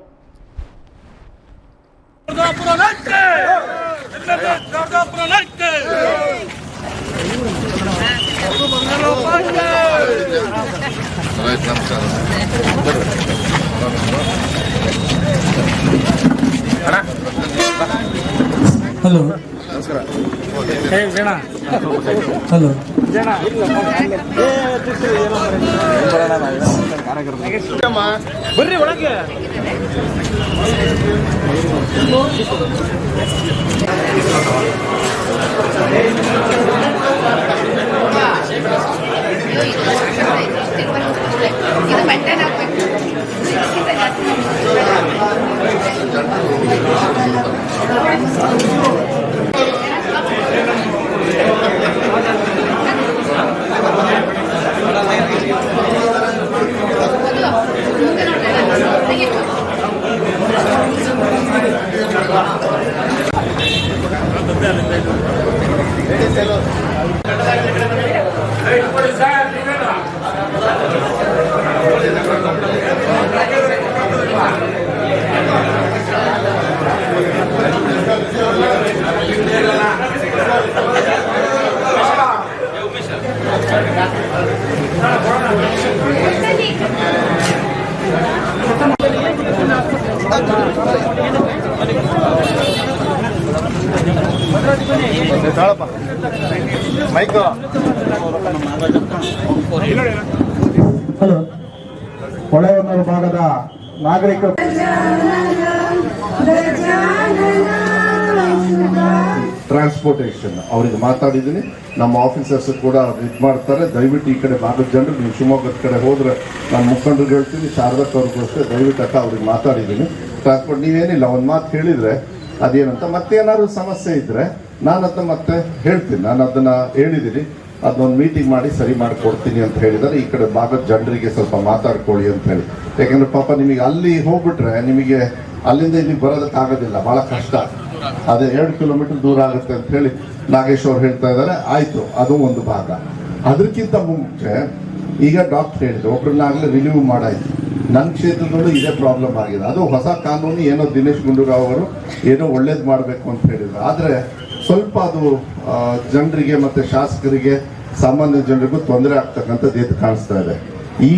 ಹಲೋ, ನಮಸ್ಕಾರ. ಹಲೋ, ಬರ್ರಿ ಒಳಗೆ. ಹಲೋ, ಹೊಳೆಹೊನ್ನೂರು ಭಾಗದ ನಾಗರಿಕರು ಟ್ರಾನ್ಸ್ಪೋರ್ಟೇಷನ್ ಅವ್ರಿಗೆ ಮಾತಾಡಿದ್ದೀನಿ. ನಮ್ಮ ಆಫೀಸರ್ಸ್ ಕೂಡ ಇದು ಮಾಡ್ತಾರೆ. ದಯವಿಟ್ಟು ಈ ಕಡೆ ಭಾಗದ ಜನರು ನೀವು ಶಿವಮೊಗ್ಗದ ಕಡೆ ಹೋದ್ರೆ ನಾನು ಮುಖಂಡರು ಹೇಳ್ತೀನಿ, ಶಾರದಕ್ಕವ್ರಿಗೂ ಅಷ್ಟೇ ದಯವಿಟ್ಟು ಅಕ್ಕ ಅವ್ರಿಗೆ ಮಾತಾಡಿದ್ದೀನಿ. ಟ್ರಾನ್ಸ್ಪೋರ್ಟ್ ನೀವೇನಿಲ್ಲ ಒಂದು ಮಾತು ಹೇಳಿದರೆ ಅದೇನಂತ ಮತ್ತೇನಾದ್ರು ಸಮಸ್ಯೆ ಇದ್ದರೆ ನಾನು ಅದನ್ನ ಮತ್ತೆ ಹೇಳ್ತೀನಿ. ನಾನು ಅದನ್ನು ಹೇಳಿದ್ದೀನಿ, ಅದನ್ನೊಂದು ಮೀಟಿಂಗ್ ಮಾಡಿ ಸರಿ ಮಾಡಿಕೊಡ್ತೀನಿ ಅಂತ ಹೇಳಿದ್ದಾರೆ. ಈ ಕಡೆ ಭಾಗದ ಜನರಿಗೆ ಸ್ವಲ್ಪ ಮಾತಾಡ್ಕೊಳ್ಳಿ ಅಂತ ಹೇಳಿ. ಯಾಕಂದರೆ ಪಾಪ ನಿಮಗೆ ಅಲ್ಲಿ ಹೋಗ್ಬಿಟ್ರೆ ನಿಮಗೆ ಅಲ್ಲಿಂದ ಇಲ್ಲಿಗೆ ಬರೋದಕ್ಕಾಗೋದಿಲ್ಲ, ಭಾಳ ಕಷ್ಟ. ಅದೇ 2 ಕಿಲೋಮೀಟರ್ ದೂರ ಆಗುತ್ತೆ ಅಂತ ಹೇಳಿ ನಾಗೇಶ್ ಅವ್ರು ಹೇಳ್ತಾ ಇದ್ದಾರೆ. ಆಯಿತು, ಅದು ಒಂದು ಭಾಗ. ಅದಕ್ಕಿಂತ ಮುಂಚೆ ಈಗ ಡಾಕ್ಟರ್ ಹೇಳಿದ್ರು, ಒಬ್ಬರನ್ನಾಗಲೇ ರಿಲೀವ್ ಮಾಡಾಯ್ತು. ನನ್ನ ಕ್ಷೇತ್ರದಲ್ಲೂ ಇದೇ ಪ್ರಾಬ್ಲಮ್ ಆಗಿದೆ. ಅದು ಹೊಸ ಕಾನೂನು ಏನೋ ದಿನೇಶ್ ಗುಂಡೂರಾವ್ ಅವರು ಏನೋ ಒಳ್ಳೇದು ಮಾಡಬೇಕು ಅಂತ ಹೇಳಿದ್ರು. ಆದರೆ ಸ್ವಲ್ಪ ಅದು ಜನರಿಗೆ ಮತ್ತು ಶಾಸಕರಿಗೆ ಸಾಮಾನ್ಯ ಜನರಿಗೂ ತೊಂದರೆ ಆಗ್ತಕ್ಕಂಥದ್ದು ಎದ್ದು ಕಾಣಿಸ್ತಾ ಇದೆ. ಈ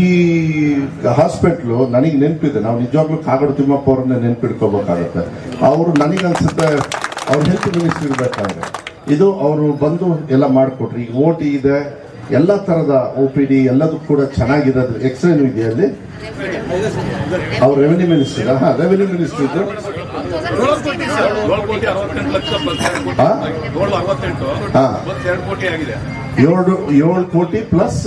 ಹಾಸ್ಪಿಟ್ಲು ನನಗೆ ನೆನಪಿದೆ, ನಾವು ನಿಜವಾಗ್ಲೂ ಕಾಗಡ ತಿಮ್ಮಪ್ಪ ಅವ್ರನ್ನೇ ನೆನಪಿಡ್ಕೋಬೇಕಾಗುತ್ತೆ. ಅವರು ನನಗನ್ಸುತ್ತೆ ಅವ್ರು ಹೆಲ್ತ್ ಮಿನಿಸ್ಟರ್ ಇರಬೇಕಾದ್ರೆ ಇದು ಅವರು ಬಂದು ಎಲ್ಲ ಮಾಡಿಕೊಟ್ರು. ಈಗ OT ಇದೆ, ಎಲ್ಲ ಥರದ OPD ಎಲ್ಲದೂ ಕೂಡ ಚೆನ್ನಾಗಿರೋದು. ಎಕ್ಸ್ರೇನು ಇದೆ ಅಲ್ಲಿ. ಅವ್ರು ರೆವೆನ್ಯೂ ಮಿನಿಸ್ಟರ್, ರೆವೆನ್ಯೂ ಮಿನಿಸ್ಟರ್ ಇದ್ರು. 7 ಕೋಟಿ ಪ್ಲಸ್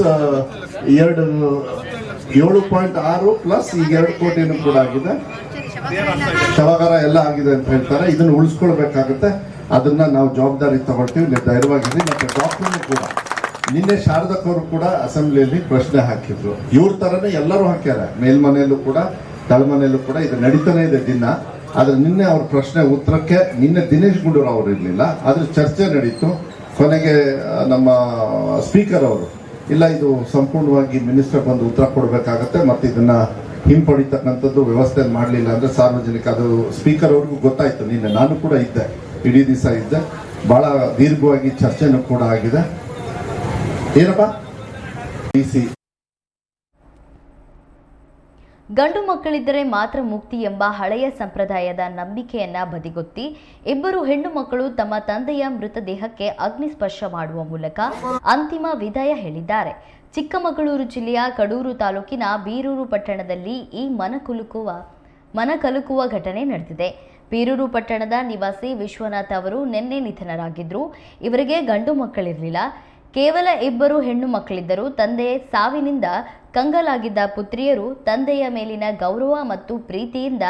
7.6 ಪ್ಲಸ್ ಈಗ 2 ಕೋಟಿನೂ ಕೂಡ ಆಗಿದೆ. ಶವಾಗಾರ ಎಲ್ಲ ಆಗಿದೆ ಅಂತ ಹೇಳ್ತಾರೆ. ಇದನ್ನು ಉಳಿಸ್ಕೊಳ್ಬೇಕಾಗುತ್ತೆ. ಅದನ್ನ ನಾವು ಜವಾಬ್ದಾರಿ ತಗೊಳ್ತೀವಿ. ನೀವು ಧೈರ್ಯವಾಗಿದ್ದೀವಿ. ಮತ್ತೆ ಡಾಕ್ಟರ್ನು ಕೂಡ ನಿನ್ನೆ ಶಾರದಕ್ಕವರು ಕೂಡ ಅಸೆಂಬ್ಲಿಯಲ್ಲಿ ಪ್ರಶ್ನೆ ಹಾಕಿದ್ರು. ಇವ್ರ ಥರನೇ ಎಲ್ಲರೂ ಹಾಕ್ಯಾರ, ಮೇಲ್ಮನೆಯಲ್ಲೂ ಕೂಡ ಕೆಳಮನೆಯಲ್ಲೂ ಕೂಡ ಇದು ನಡೀತಾನೆ ಇದೆ ದಿನ. ಆದ್ರೆ ನಿನ್ನೆ ಅವ್ರ ಪ್ರಶ್ನೆ ಉತ್ತರಕ್ಕೆ ನಿನ್ನೆ ದಿನೇಶ್ ಗುಂಡೂರಾವ್ ಅವರು ಇರಲಿಲ್ಲ, ಆದ್ರೆ ಚರ್ಚೆ ನಡೀತು. ಕೊನೆಗೆ ನಮ್ಮ ಸ್ಪೀಕರ್ ಅವರು ಇಲ್ಲ, ಇದು ಸಂಪೂರ್ಣವಾಗಿ ಮಿನಿಸ್ಟರ್ ಬಂದು ಉತ್ತರ ಕೊಡಬೇಕಾಗತ್ತೆ, ಮತ್ತು ಇದನ್ನ ಹಿಂಪಡಿತಕ್ಕಂಥದ್ದು ವ್ಯವಸ್ಥೆ ಮಾಡಲಿಲ್ಲ ಅಂದ್ರೆ ಸಾರ್ವಜನಿಕ, ಅದು ಸ್ಪೀಕರ್ ಅವ್ರಿಗೂ ಗೊತ್ತಾಯ್ತು. ನಿನ್ನೆ ನಾನು ಕೂಡ ಇದ್ದೆ, ಇಡೀ ದಿವಸ ಇದ್ದೆ. ಬಹಳ ದೀರ್ಘವಾಗಿ ಚರ್ಚೆನೂ ಕೂಡ ಆಗಿದೆ. ಏನಪ್ಪ ಗಂಡು ಮಕ್ಕಳಿದ್ದರೆ ಮಾತ್ರ ಮುಕ್ತಿ ಎಂಬ ಹಳೆಯ ಸಂಪ್ರದಾಯದ ನಂಬಿಕೆಯನ್ನ ಬದಿಗೊತ್ತಿ ಇಬ್ಬರು ಹೆಣ್ಣು ಮಕ್ಕಳು ತಮ್ಮ ತಂದೆಯ ಮೃತದೇಹಕ್ಕೆ ಅಗ್ನಿಸ್ಪರ್ಶ ಮಾಡುವ ಮೂಲಕ ಅಂತಿಮ ವಿದಾಯ ಹೇಳಿದ್ದಾರೆ. ಚಿಕ್ಕಮಗಳೂರು ಜಿಲ್ಲೆಯ ಕಡೂರು ತಾಲೂಕಿನ ಬೀರೂರು ಪಟ್ಟಣದಲ್ಲಿ ಈ ಮನಕಲುಕುವ ಘಟನೆ ನಡೆದಿದೆ. ಬೀರೂರು ಪಟ್ಟಣದ ನಿವಾಸಿ ವಿಶ್ವನಾಥ್ ಅವರು ನಿನ್ನೆ ನಿಧನರಾಗಿದ್ರು. ಇವರಿಗೆ ಗಂಡು ಮಕ್ಕಳಿರಲಿಲ್ಲ, ಕೇವಲ ಇಬ್ಬರು ಹೆಣ್ಣು ಮಕ್ಕಳಿದ್ದರು. ತಂದೆ ಸಾವಿನಿಂದ ಕಂಗಾಲಾಗಿದ್ದ ಪುತ್ರಿಯರು ತಂದೆಯ ಮೇಲಿನ ಗೌರವ ಮತ್ತು ಪ್ರೀತಿಯಿಂದ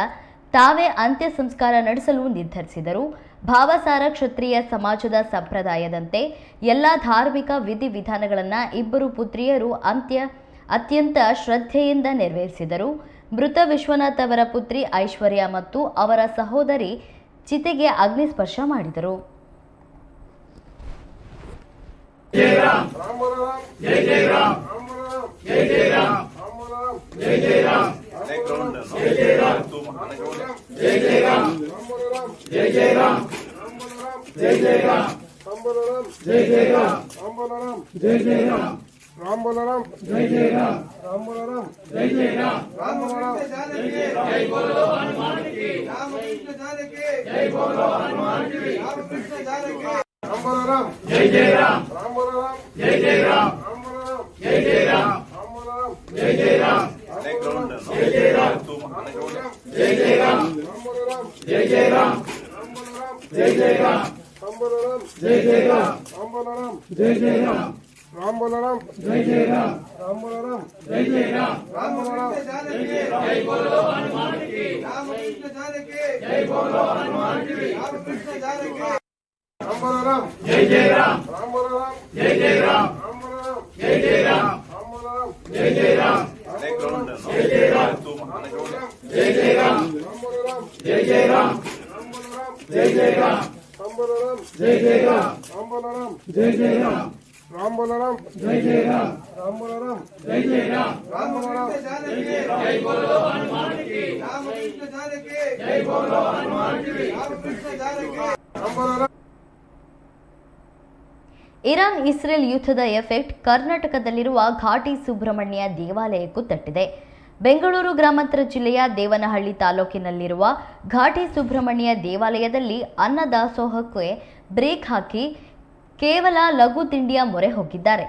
ತಾವೇ ಅಂತ್ಯ ಸಂಸ್ಕಾರ ನಡೆಸಲು ನಿರ್ಧರಿಸಿದರು. ಭಾವಸಾರ ಕ್ಷತ್ರಿಯ ಸಮಾಜದ ಸಂಪ್ರದಾಯದಂತೆ ಎಲ್ಲ ಧಾರ್ಮಿಕ ವಿಧಿವಿಧಾನಗಳನ್ನು ಇಬ್ಬರು ಪುತ್ರಿಯರು ಅತ್ಯಂತ ಶ್ರದ್ಧೆಯಿಂದ ನೆರವೇರಿಸಿದರು. ಮೃತ ವಿಶ್ವನಾಥ್ ಅವರ ಪುತ್ರಿ ಐಶ್ವರ್ಯ ಮತ್ತು ಅವರ ಸಹೋದರಿ ಚಿತೆಗೆ ಅಗ್ನಿಸ್ಪರ್ಶ ಮಾಡಿದರು. जय राम राम राम जय जय राम राम राम जय जय राम राम राम जय जय राम जय जय राम जय जय राम राम जय जय राम जय जय राम जय जय राम राम जय जय राम राम राम जय जय राम राम जय जय राम राम जय बोलो हनुमान की राम कृष्ण जानकी जय बोलो हनुमान की राम कृष्ण जानकी राम जय जय राम जय जय राम जय जय राम जय जय राम जय जय राम जय जय राम जय जय राम जय जय राम जय जय राम जय जय राम राम जय जय राम जय जय राम राम जय बोलो हनुमान की राम कृष्ण जानकी जय बोलो हनुमान की राम कृष्ण जानकी राम जय जय राम जय जय राम जय जय राम जय जय राम जय जय राम जय जय राम जय जय राम जय जय राम जय जय राम जय जय राम राम जय जय राम जय जय राम जय बोलो हनुमान की राम कृष्ण जानकी जय बोलो हनुमान की राम कृष्ण जानकी ಇರಾನ್ ಇಸ್ರೇಲ್ ಯುದ್ಧದ ಎಫೆಕ್ಟ್ ಕರ್ನಾಟಕದಲ್ಲಿರುವ ಘಾಟಿ ಸುಬ್ರಹ್ಮಣ್ಯ ದೇವಾಲಯಕ್ಕೂ ತಟ್ಟಿದೆ. ಬೆಂಗಳೂರು ಗ್ರಾಮಾಂತರ ಜಿಲ್ಲೆಯ ದೇವನಹಳ್ಳಿ ತಾಲೂಕಿನಲ್ಲಿರುವ ಘಾಟಿ ಸುಬ್ರಹ್ಮಣ್ಯ ದೇವಾಲಯದಲ್ಲಿ ಅನ್ನದಾಸೋಹಕ್ಕೆ ಬ್ರೇಕ್ ಹಾಕಿ ಕೇವಲ ಲಘು ತಿಂಡಿಯ ಮೊರೆ ಹೋಗಿದ್ದಾರೆ.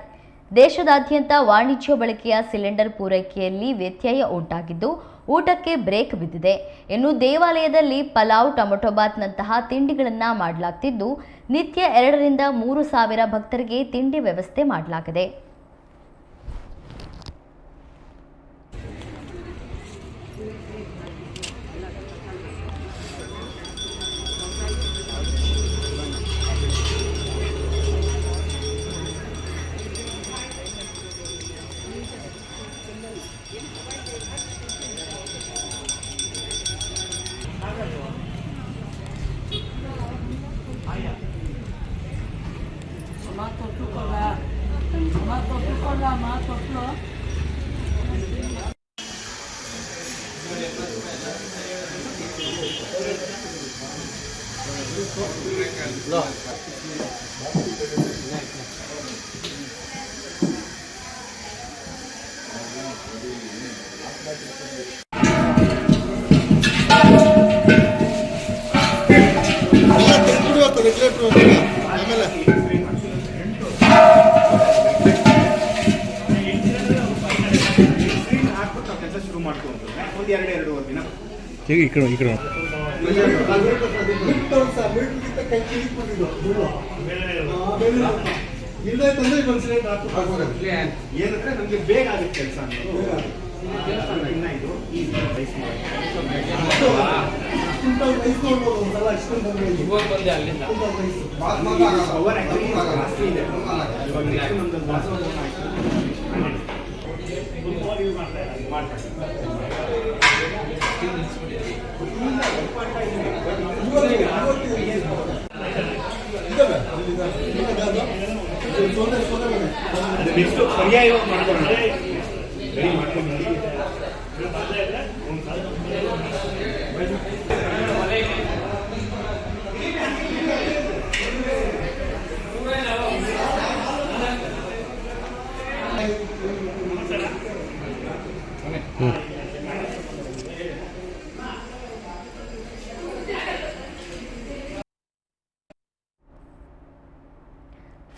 ದೇಶದಾದ್ಯಂತ ವಾಣಿಜ್ಯ ಬಳಕೆಯ ಸಿಲಿಂಡರ್ ಪೂರೈಕೆಯಲ್ಲಿ ವ್ಯತ್ಯಯ ಉಂಟಾಗಿದ್ದು ಊಟಕ್ಕೆ ಬ್ರೇಕ್ ಬಿದ್ದಿದೆ. ಇನ್ನು ದೇವಾಲಯದಲ್ಲಿ ಪಲಾವ್, ಟೊಮೆಟೊ ಬಾತ್ನಂತಹ ತಿಂಡಿಗಳನ್ನು ಮಾಡಲಾಗ್ತಿದ್ದು ನಿತ್ಯ 2 ರಿಂದ 3 ಸಾವಿರ ಭಕ್ತರಿಗೆ ತಿಂಡಿ ವ್ಯವಸ್ಥೆ ಮಾಡಲಾಗಿದೆ. ಶುರು ಮಾಡ್ಕೊಂಡು ಒಂದು 2-2 ದಿನ ಏನಂದ್ರೆ ನಮ್ಗೆ ಬೇಗ ಆಗುತ್ತೆ ಕೆಲಸ ನೆಕ್ಸ್ಟ್ ಪರ್ಯಾಯವಾಗಿ ಮಾಡ್ಕೊಂಡು ರೆಡಿ ಮಾಡ್ಕೊಂಡು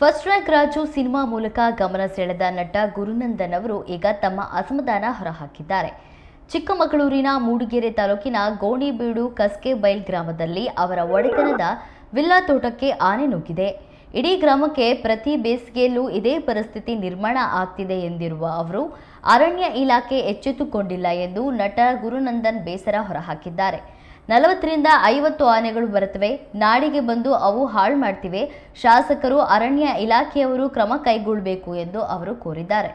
ಫಸ್ಟ್ ರ್ಯಾಂಕ್ ರಾಜು ಸಿನಿಮಾ ಮೂಲಕ ಗಮನ ಸೆಳೆದ ನಟ ಗುರುನಂದನ್ ಅವರು ಈಗ ತಮ್ಮ ಅಸಮಾಧಾನ ಹೊರಹಾಕಿದ್ದಾರೆ. ಚಿಕ್ಕಮಗಳೂರಿನ ಮೂಡಿಗೆರೆ ತಾಲೂಕಿನ ಗೋಣಿಬೀಡು ಕಸ್ಕೆಬೈಲ್ ಗ್ರಾಮದಲ್ಲಿ ಅವರ ಒಡೆತನದ ವಿಲ್ಲಾ ತೋಟಕ್ಕೆ ಆನೆ ನುಗ್ಗಿದೆ. ಇಡೀ ಗ್ರಾಮಕ್ಕೆ ಪ್ರತಿ ಬೇಸಿಗೆಯಲ್ಲೂ ಇದೇ ಪರಿಸ್ಥಿತಿ ನಿರ್ಮಾಣ ಆಗ್ತಿದೆ ಎಂದಿರುವ ಅವರು ಅರಣ್ಯ ಇಲಾಖೆ ಎಚ್ಚೆತ್ತುಕೊಂಡಿಲ್ಲ ಎಂದು ನಟ ಗುರುನಂದನ್ ಬೇಸರ ಹೊರಹಾಕಿದ್ದಾರೆ. 40 ರಿಂದ 50 ಆನೆಗಳು ಬರುತ್ತವೆ, ನಾಡಿಗೆ ಬಂದು ಅವು ಹಾಳು ಮಾಡ್ತಿವೆ. ಶಾಸಕರು, ಅರಣ್ಯ ಇಲಾಖೆಯವರು ಕ್ರಮ ಕೈಗೊಳ್ಳಬೇಕು ಎಂದು ಅವರು ಕೋರಿದ್ದಾರೆ.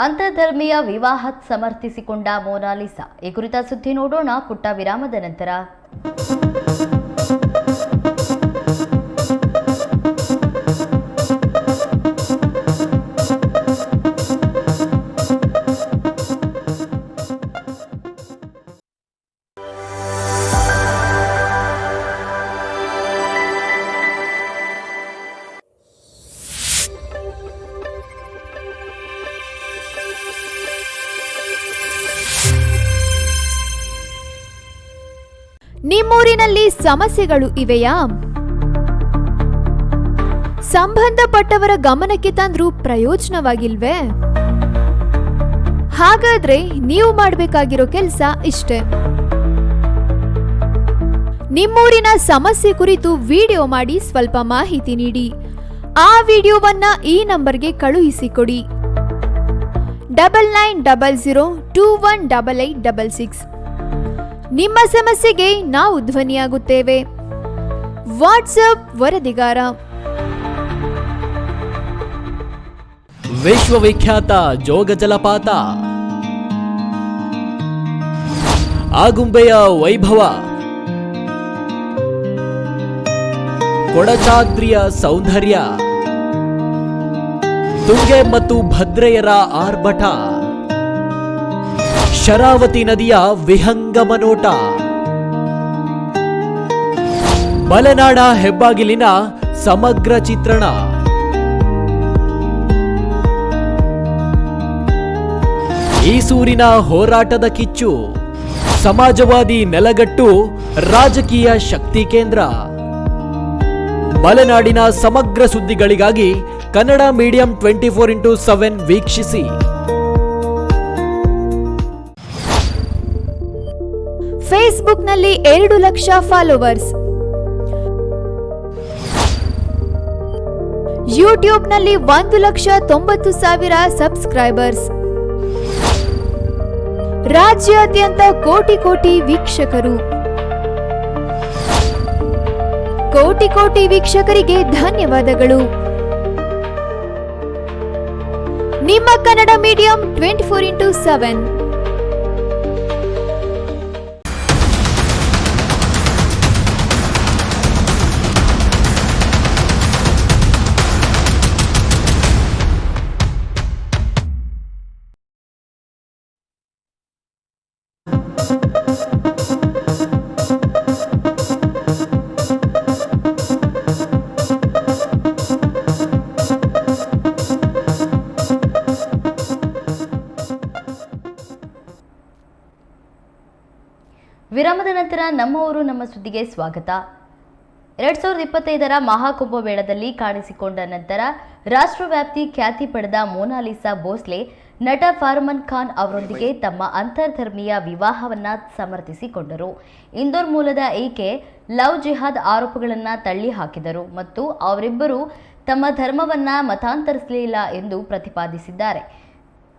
ಅಂತರ್ಧರ್ಮೀಯ ವಿವಾಹ ಸಮರ್ಥಿಸಿಕೊಂಡ ಮೊನಾಲಿಸಾ. ಈ ಕುರಿತ ಸುದ್ದಿ ನೋಡೋಣ ಪುಟ್ಟ ವಿರಾಮದ ನಂತರ. ನಿಮ್ಮೂರಿನಲ್ಲಿ ಸಮಸ್ಯೆಗಳು ಇವೆಯಾ? ಸಂಬಂಧಪಟ್ಟವರ ಗಮನಕ್ಕೆ ತಂದ್ರೂ ಪ್ರಯೋಜನವಾಗಿಲ್ವೇ? ಹಾಗಾದ್ರೆ ನೀವು ಮಾಡಬೇಕಾಗಿರೋ ಕೆಲಸ ಇಷ್ಟೇ. ನಿಮ್ಮೂರಿನ ಸಮಸ್ಯೆ ಕುರಿತು ವಿಡಿಯೋ ಮಾಡಿ ಸ್ವಲ್ಪ ಮಾಹಿತಿ ನೀಡಿ. ಆ ವಿಡಿಯೋವನ್ನ ಈ ನಂಬರ್ಗೆ ಕಳುಹಿಸಿಕೊಡಿ. 9900218866. ನಿಮ್ಮ ಸಮಸ್ಯೆಗೆ ನಾವು ಧ್ವನಿಯಾಗುತ್ತೇವೆ. ವಾಟ್ಸ್ಆಪ್ ವರದಿಗಾರ. ವಿಶ್ವವಿಖ್ಯಾತ ಜೋಗ ಜಲಪಾತ, ಆಗುಂಬೆಯ ವೈಭವ, ಕೊಡಚಾದ್ರಿಯ ಸೌಂದರ್ಯ, ತುಂಗೆ ಮತ್ತು ಭದ್ರೆಯರ ಆರ್ಭಟ, ಶರಾವತಿ ನದಿಯ ವಿಹಂಗಮ ನೋಟ, ಮಲೆನಾಡ ಹೆಬ್ಬಾಗಿಲಿನ ಸಮಗ್ರ ಚಿತ್ರಣ, ಈಸೂರಿನ ಹೋರಾಟದ ಕಿಚ್ಚು, ಸಮಾಜವಾದಿ ನೆಲಗಟ್ಟು ರಾಜಕೀಯ ಶಕ್ತಿ ಕೇಂದ್ರ. ಮಲೆನಾಡಿನ ಸಮಗ್ರ ಸುದ್ದಿಗಳಿಗಾಗಿ ಕನ್ನಡ ಮೀಡಿಯಂ 24x7 ವೀಕ್ಷಿಸಿ. ಫೇಸ್ಬುಕ್ನಲ್ಲಿ 2 ಲಕ್ಷ ಫಾಲೋವರ್ಸ್, ಯೂಟ್ಯೂಬ್ನಲ್ಲಿ 1,90,000 ಸಬ್ಸ್ಕ್ರೈಬರ್ಸ್, ರಾಜ್ಯಾದ್ಯಂತ ಕೋಟಿ ಕೋಟಿ ವೀಕ್ಷಕರು. ಕೋಟಿ ಕೋಟಿ ವೀಕ್ಷಕರಿಗೆ ಧನ್ಯವಾದಗಳು. ನಿಮ್ಮ ಕನ್ನಡ ಮೀಡಿಯಂ 24x7. ವಿರಾಮದ ನಂತರ ನಮ್ಮ ಊರು ನಮ್ಮ ಸುದ್ದಿಗೆ ಸ್ವಾಗತ. 2025ರ ಮಹಾಕುಂಭಮೇಳದಲ್ಲಿ ಕಾಣಿಸಿಕೊಂಡ ನಂತರ ರಾಷ್ಟ್ರವ್ಯಾಪಿ ಖ್ಯಾತಿ ಪಡೆದ ಮೊನಾಲಿಸಾ ಭೋಸ್ಲೆ ನಟ ಫರ್ಮಾನ್ ಖಾನ್ ಅವರೊಂದಿಗೆ ತಮ್ಮ ಅಂತರ್ಧರ್ಮೀಯ ವಿವಾಹವನ್ನ ಸಮರ್ಥಿಸಿಕೊಂಡರು. ಇಂದೋರ್ ಮೂಲದ ಈಕೆ ಲವ್ ಜಿಹಾದ್ ಆರೋಪಗಳನ್ನು ತಳ್ಳಿ ಹಾಕಿದರು ಮತ್ತು ಅವರಿಬ್ಬರು ತಮ್ಮ ಧರ್ಮವನ್ನ ಮತಾಂತರಿಸಲಿಲ್ಲ ಎಂದು ಪ್ರತಿಪಾದಿಸಿದ್ದಾರೆ.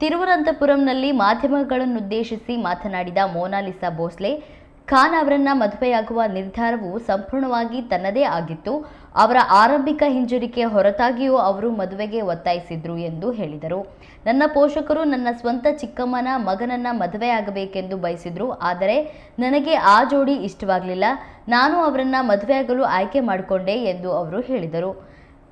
ತಿರುವನಂತಪುರಂನಲ್ಲಿ ಮಾಧ್ಯಮಗಳನ್ನುದ್ದೇಶಿಸಿ ಮಾತನಾಡಿದ ಮೋನಾಲಿಸಾ ಭೋಸ್ಲೆ, ಖಾನ್ ಅವರನ್ನ ಮದುವೆಯಾಗುವ ನಿರ್ಧಾರವು ಸಂಪೂರ್ಣವಾಗಿ ತನ್ನದೇ ಆಗಿತ್ತು. ಅವರ ಆರಂಭಿಕ ಹಿಂಜರಿಕೆ ಹೊರತಾಗಿಯೂ ಅವರು ಮದುವೆಗೆ ಒತ್ತಾಯಿಸಿದ್ರು ಎಂದು ಹೇಳಿದರು. ನನ್ನ ಪೋಷಕರು ನನ್ನ ಸ್ವಂತ ಚಿಕ್ಕಮ್ಮನ ಮಗನನ್ನ ಮದುವೆಯಾಗಬೇಕೆಂದು ಬಯಸಿದ್ರು. ಆದರೆ ನನಗೆ ಆ ಜೋಡಿ ಇಷ್ಟವಾಗಲಿಲ್ಲ. ನಾನು ಅವರನ್ನ ಮದುವೆಯಾಗಲು ಆಯ್ಕೆ ಮಾಡಿಕೊಂಡೆ ಎಂದು ಅವರು ಹೇಳಿದರು.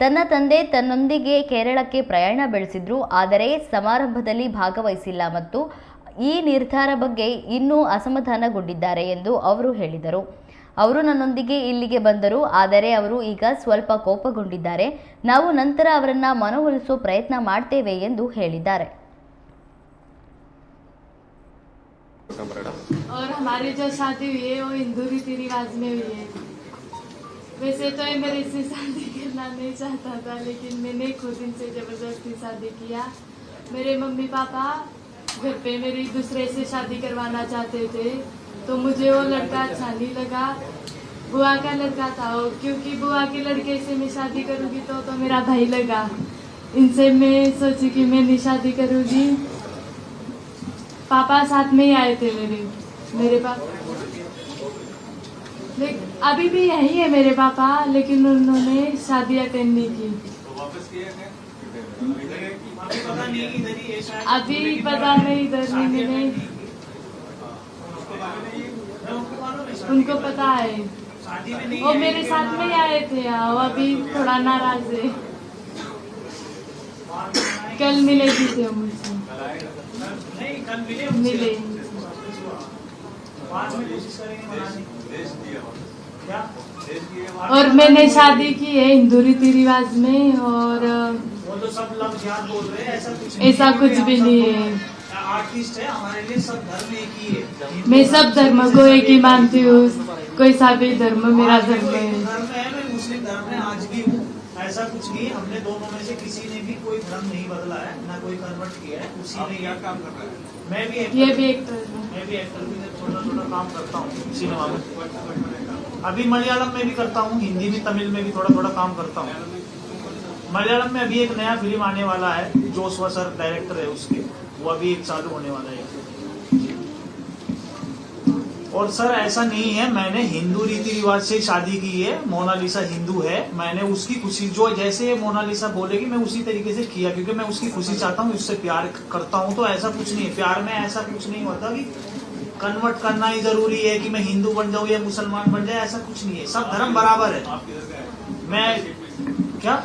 ತನ್ನ ತಂದೆ ತನ್ನೊಂದಿಗೆ ಕೇರಳಕ್ಕೆ ಪ್ರಯಾಣ ಬೆಳೆಸಿದ್ರು. ಆದರೆ ಸಮಾರಂಭದಲ್ಲಿ ಭಾಗವಹಿಸಿಲ್ಲ ಮತ್ತು ಈ ನಿರ್ಧಾರ ಬಗ್ಗೆ ಇನ್ನೂ ಅಸಮಾಧಾನಗೊಂಡಿದ್ದಾರೆ ಎಂದು ಅವರು ಹೇಳಿದರು. ಅವರು ನನ್ನೊಂದಿಗೆ ಇಲ್ಲಿಗೆ ಬಂದರು, ಆದರೆ ಅವರು ಈಗ ಸ್ವಲ್ಪ ಕೋಪಗೊಂಡಿದ್ದಾರೆ. ನಾವು ನಂತರ ಅವರನ್ನ ಮನವೊಲಿಸುವ ಪ್ರಯತ್ನ ಮಾಡ್ತೇವೆ ಎಂದು ಹೇಳಿದ್ದಾರೆ. और हमारी जो शादी हुई है वो हिंदू रीति रिवाज में हुई है। वैसे तो ये मेरे से शादी करना नहीं चाहता था, लेकिन मैंने खुद इनसे जबरदस्ती शादी किया। मेरे मम्मी पापा घर पे मेरी दूसरे से शादी करवाना चाहते थे, तो मुझे वो लड़का अच्छा नहीं लगा। बुआ का लड़का था वो, क्योंकि बुआ के लड़के से मैं शादी करूँगी तो मेरा भाई लगा। इनसे मैं सोची कि मैं नहीं शादी करूँगी। पापा साथ में ही आए थे मेरे पापा, अभी भी यही है मेरे पापा, लेकिन उन्होंने शादी अटेंड नहीं की। अभी पता नहीं इधर नहीं मिले, उनको पता है, वो मेरे साथ में ही आए थे। वो अभी थोड़ा नाराज है। कल मिले भी थे मुझसे, मिले। और मैंने शादी की है हिंदू रीति रिवाज में, और वो तो सब लफ्ज़ याद बोल रहे हैं, ऐसा कुछ भी नहीं है। आर्टिस्ट है, हमारे लिए सब धर्म एक ही है। मैं सब धर्म को एक ही मानती हूँ, कोई सा भी धर्म मेरा धर्म है। धर्म है, मैं मुस्लिम धर्म में आज भी हूँ, ऐसा कुछ नहीं है। हमने दोनों में से किसी ने भी कोई धर्म नहीं बदला है, ना कोई कन्वर्ट किया है। उसी ने यह काम कर रहा है। मैं भी ये भी एक्टर हूँ। मैं भी एक्टर भी छोटा छोटा काम करता हूँ सिनेमा में। अभी मलयालम में भी करता हूँ, हिंदी में तमिल में भी थोड़ा थोड़ा काम करता हूँ। मलयालम में अभी एक नया फिल्म आने वाला है, जोशवा सर डायरेक्टर है उसके, वो अभी एक चालू होने वाला है। और सर ऐसा नहीं है, मैंने हिंदू रीति रिवाज से शादी की है। मोनालिसा हिंदू है, मैंने उसकी खुशी, जो जैसे मोनालिसा बोलेगी मैं उसी तरीके से किया, क्योंकि मैं उसकी खुशी चाहता हूँ, उससे प्यार करता हूँ। तो ऐसा कुछ नहीं है, प्यार में ऐसा कुछ नहीं होता कि कन्वर्ट करना ही जरूरी है कि मैं हिंदू बन जाऊँ या मुसलमान बन जाए, ऐसा कुछ नहीं है। सब धर्म बराबर है। मैं क्या,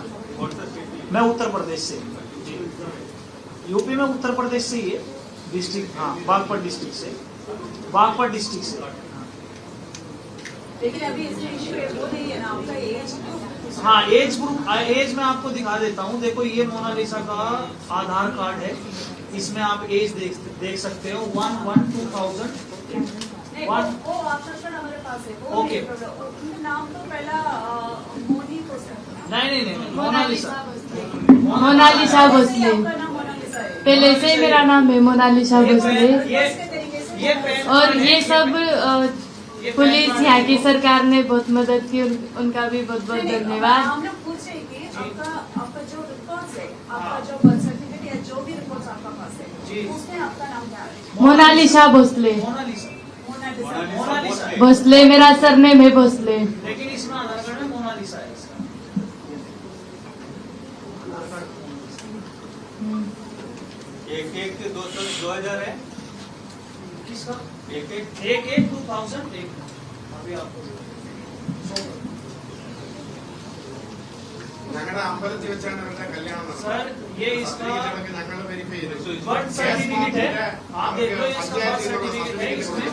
मैं उत्तर प्रदेश से, यूपी में उत्तर प्रदेश से ही है, डिस्ट्रिक्ट, हाँ बागपत डिस्ट्रिक्ट से, बागपत डिस्ट्रिक्ट से। लेकिन अभी इसमें इश्यू है वो नहीं है ना आपका एज ग्रुप। हाँ एज ग्रुप, एज मैं आपको दिखा देता हूँ। देखो ये मोनालिसा का आधार कार्ड है, इसमें आप एज देख सकते हो 1/1/2000। वो आधार कार्ड हमारे पास है। ओके। उनका नाम तो पहला मोनी को नहीं, मोनालिसा भोसले। पहले से ही मेरा नाम है मोनालिसा भोसले। और ये सब पुलिस, यहाँ की सरकार ने बहुत मदद की, उनका भी बहुत बहुत धन्यवाद। हम लोग पूछ रहे कि आपका जो रिकॉर्ड्स है, आपका जो बर्थ सर्टिफिकेट या जो भी रिकॉर्ड्स आपका पास है, उसमें आपका नाम क्या है? मोनालिसा भोसले। मोनालिसा भोसले मेरा सरनेम है भोसले। लेकिन इसमें आधार कार्ड में मोनालिसा है इसका। एक 2000 है किसका? एक 2001 अभी आपको सर ये इसका बर्थ सर्टिफिकेट है, आप देख लो इसका बर्थ सर्टिफिकेट है। इसमें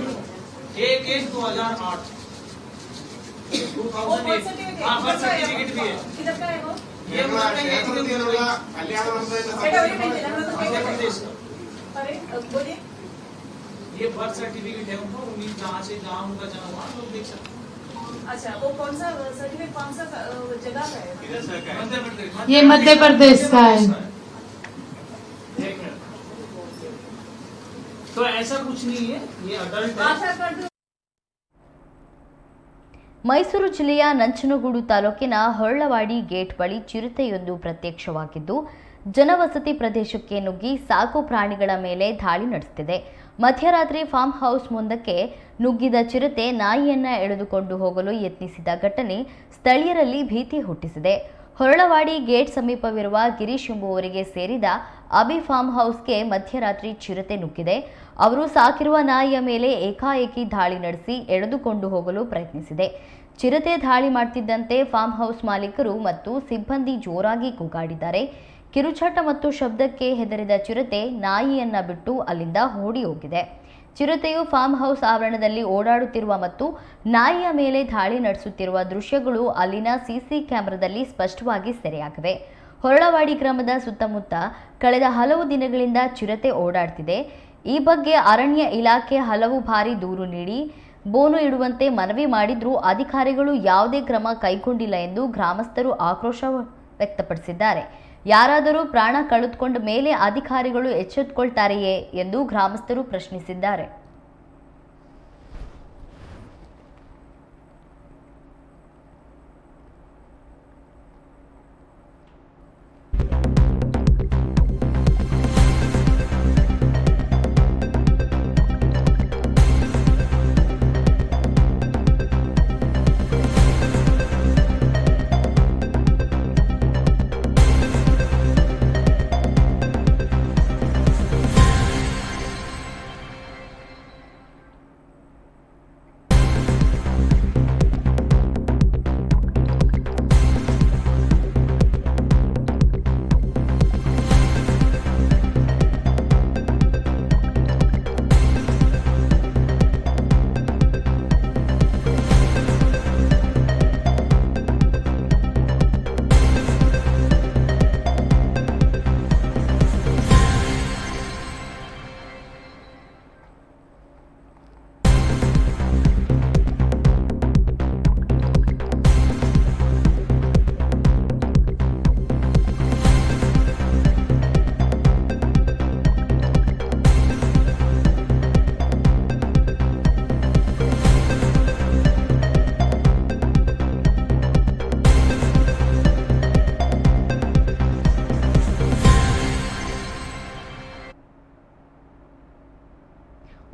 1/1/2008 हाँ बर्थ सर्टिफिकेट भी है। किधर का है वो? ये अरे बोलिए। ये बर्थ सर्टिफिकेट है उनका, उन्हीं जहाँ से जहाँ उनका जन्म हुआ लोग देख सकते हैं। अच्छा वो कौन सा सर्टिफिकेट, कौन सा जगह का है? मध्य प्रदेश। ये मध्य प्रदेश का है। तो ऐसा कुछ नहीं है, ये अडल्ट है। आधार कार्ड ಮೈಸೂರು ಜಿಲ್ಲೆಯ ನಂಜನಗೂಡು ತಾಲೂಕಿನ ಹೊಳ್ಳವಾಡಿ ಗೇಟ್ ಬಳಿ ಚಿರತೆಯೊಂದು ಪ್ರತ್ಯಕ್ಷವಾಗಿದ್ದು ಜನವಸತಿ ಪ್ರದೇಶಕ್ಕೆ ನುಗ್ಗಿ ಸಾಕು ಪ್ರಾಣಿಗಳ ಮೇಲೆ ದಾಳಿ ನಡೆಸುತ್ತಿದೆ. ಮಧ್ಯರಾತ್ರಿ ಫಾರ್ಮ್ ಹೌಸ್ ಮುಂದಕ್ಕೆ ನುಗ್ಗಿದ ಚಿರತೆ ನಾಯಿಯನ್ನ ಎಳೆದುಕೊಂಡು ಹೋಗಲು ಯತ್ನಿಸಿದ ಘಟನೆ ಸ್ಥಳೀಯರಲ್ಲಿ ಭೀತಿ ಹುಟ್ಟಿಸಿದೆ. ಹೊರಳವಾಡಿ ಗೇಟ್ ಸಮೀಪವಿರುವ ಗಿರೀಶ್ ಎಂಬುವರಿಗೆ ಸೇರಿದ ಅಬಿ ಫಾರ್ಮ್ ಹೌಸ್ಗೆ ಮಧ್ಯರಾತ್ರಿ ಚಿರತೆ ನುಗ್ಗಿದೆ. ಅವರು ಸಾಕಿರುವ ನಾಯಿಯ ಮೇಲೆ ಏಕಾಏಕಿ ದಾಳಿ ನಡೆಸಿ ಎಳೆದುಕೊಂಡು ಹೋಗಲು ಪ್ರಯತ್ನಿಸಿದೆ. ಚಿರತೆ ದಾಳಿ ಮಾಡುತ್ತಿದ್ದಂತೆ ಫಾರ್ಮ್ ಹೌಸ್ ಮಾಲೀಕರು ಮತ್ತು ಸಿಬ್ಬಂದಿ ಜೋರಾಗಿ ಕೂಗಾಡಿದ್ದಾರೆ. ಕಿರುಚಾಟ ಮತ್ತು ಶಬ್ದಕ್ಕೆ ಹೆದರಿದ ಚಿರತೆ ನಾಯಿಯನ್ನ ಬಿಟ್ಟು ಅಲ್ಲಿಂದ ಓಡಿ ಹೋಗಿದೆ. ಚಿರತೆಯು ಫಾರ್ಮ್ ಹೌಸ್ ಆವರಣದಲ್ಲಿ ಓಡಾಡುತ್ತಿರುವ ಮತ್ತು ನಾಯಿಯ ಮೇಲೆ ದಾಳಿ ನಡೆಸುತ್ತಿರುವ ದೃಶ್ಯಗಳು ಅಲ್ಲಿನ ಸಿಸಿ ಕ್ಯಾಮೆರಾದಲ್ಲಿ ಸ್ಪಷ್ಟವಾಗಿ ಸೆರೆಯಾಗಿವೆ. ಹೊರಳವಾಡಿ ಗ್ರಾಮದ ಸುತ್ತಮುತ್ತ ಕಳೆದ ಹಲವು ದಿನಗಳಿಂದ ಚಿರತೆ ಓಡಾಡ್ತಿದೆ. ಈ ಬಗ್ಗೆ ಅರಣ್ಯ ಇಲಾಖೆ ಹಲವು ಬಾರಿ ದೂರು ನೀಡಿ ಬೋನು ಇಡುವಂತೆ ಮನವಿ ಮಾಡಿದ್ರೂ ಅಧಿಕಾರಿಗಳು ಯಾವುದೇ ಕ್ರಮ ಕೈಗೊಂಡಿಲ್ಲ ಎಂದು ಗ್ರಾಮಸ್ಥರು ಆಕ್ರೋಶ ವ್ಯಕ್ತಪಡಿಸಿದ್ದಾರೆ. ಯಾರಾದರೂ ಪ್ರಾಣ ಕಳೆದುಕೊಂಡ ಮೇಲೆ ಅಧಿಕಾರಿಗಳು ಎಚ್ಚೆತ್ತುಕೊಳ್ತಾರೆಯೇ ಎಂದು ಗ್ರಾಮಸ್ಥರು ಪ್ರಶ್ನಿಸಿದ್ದಾರೆ.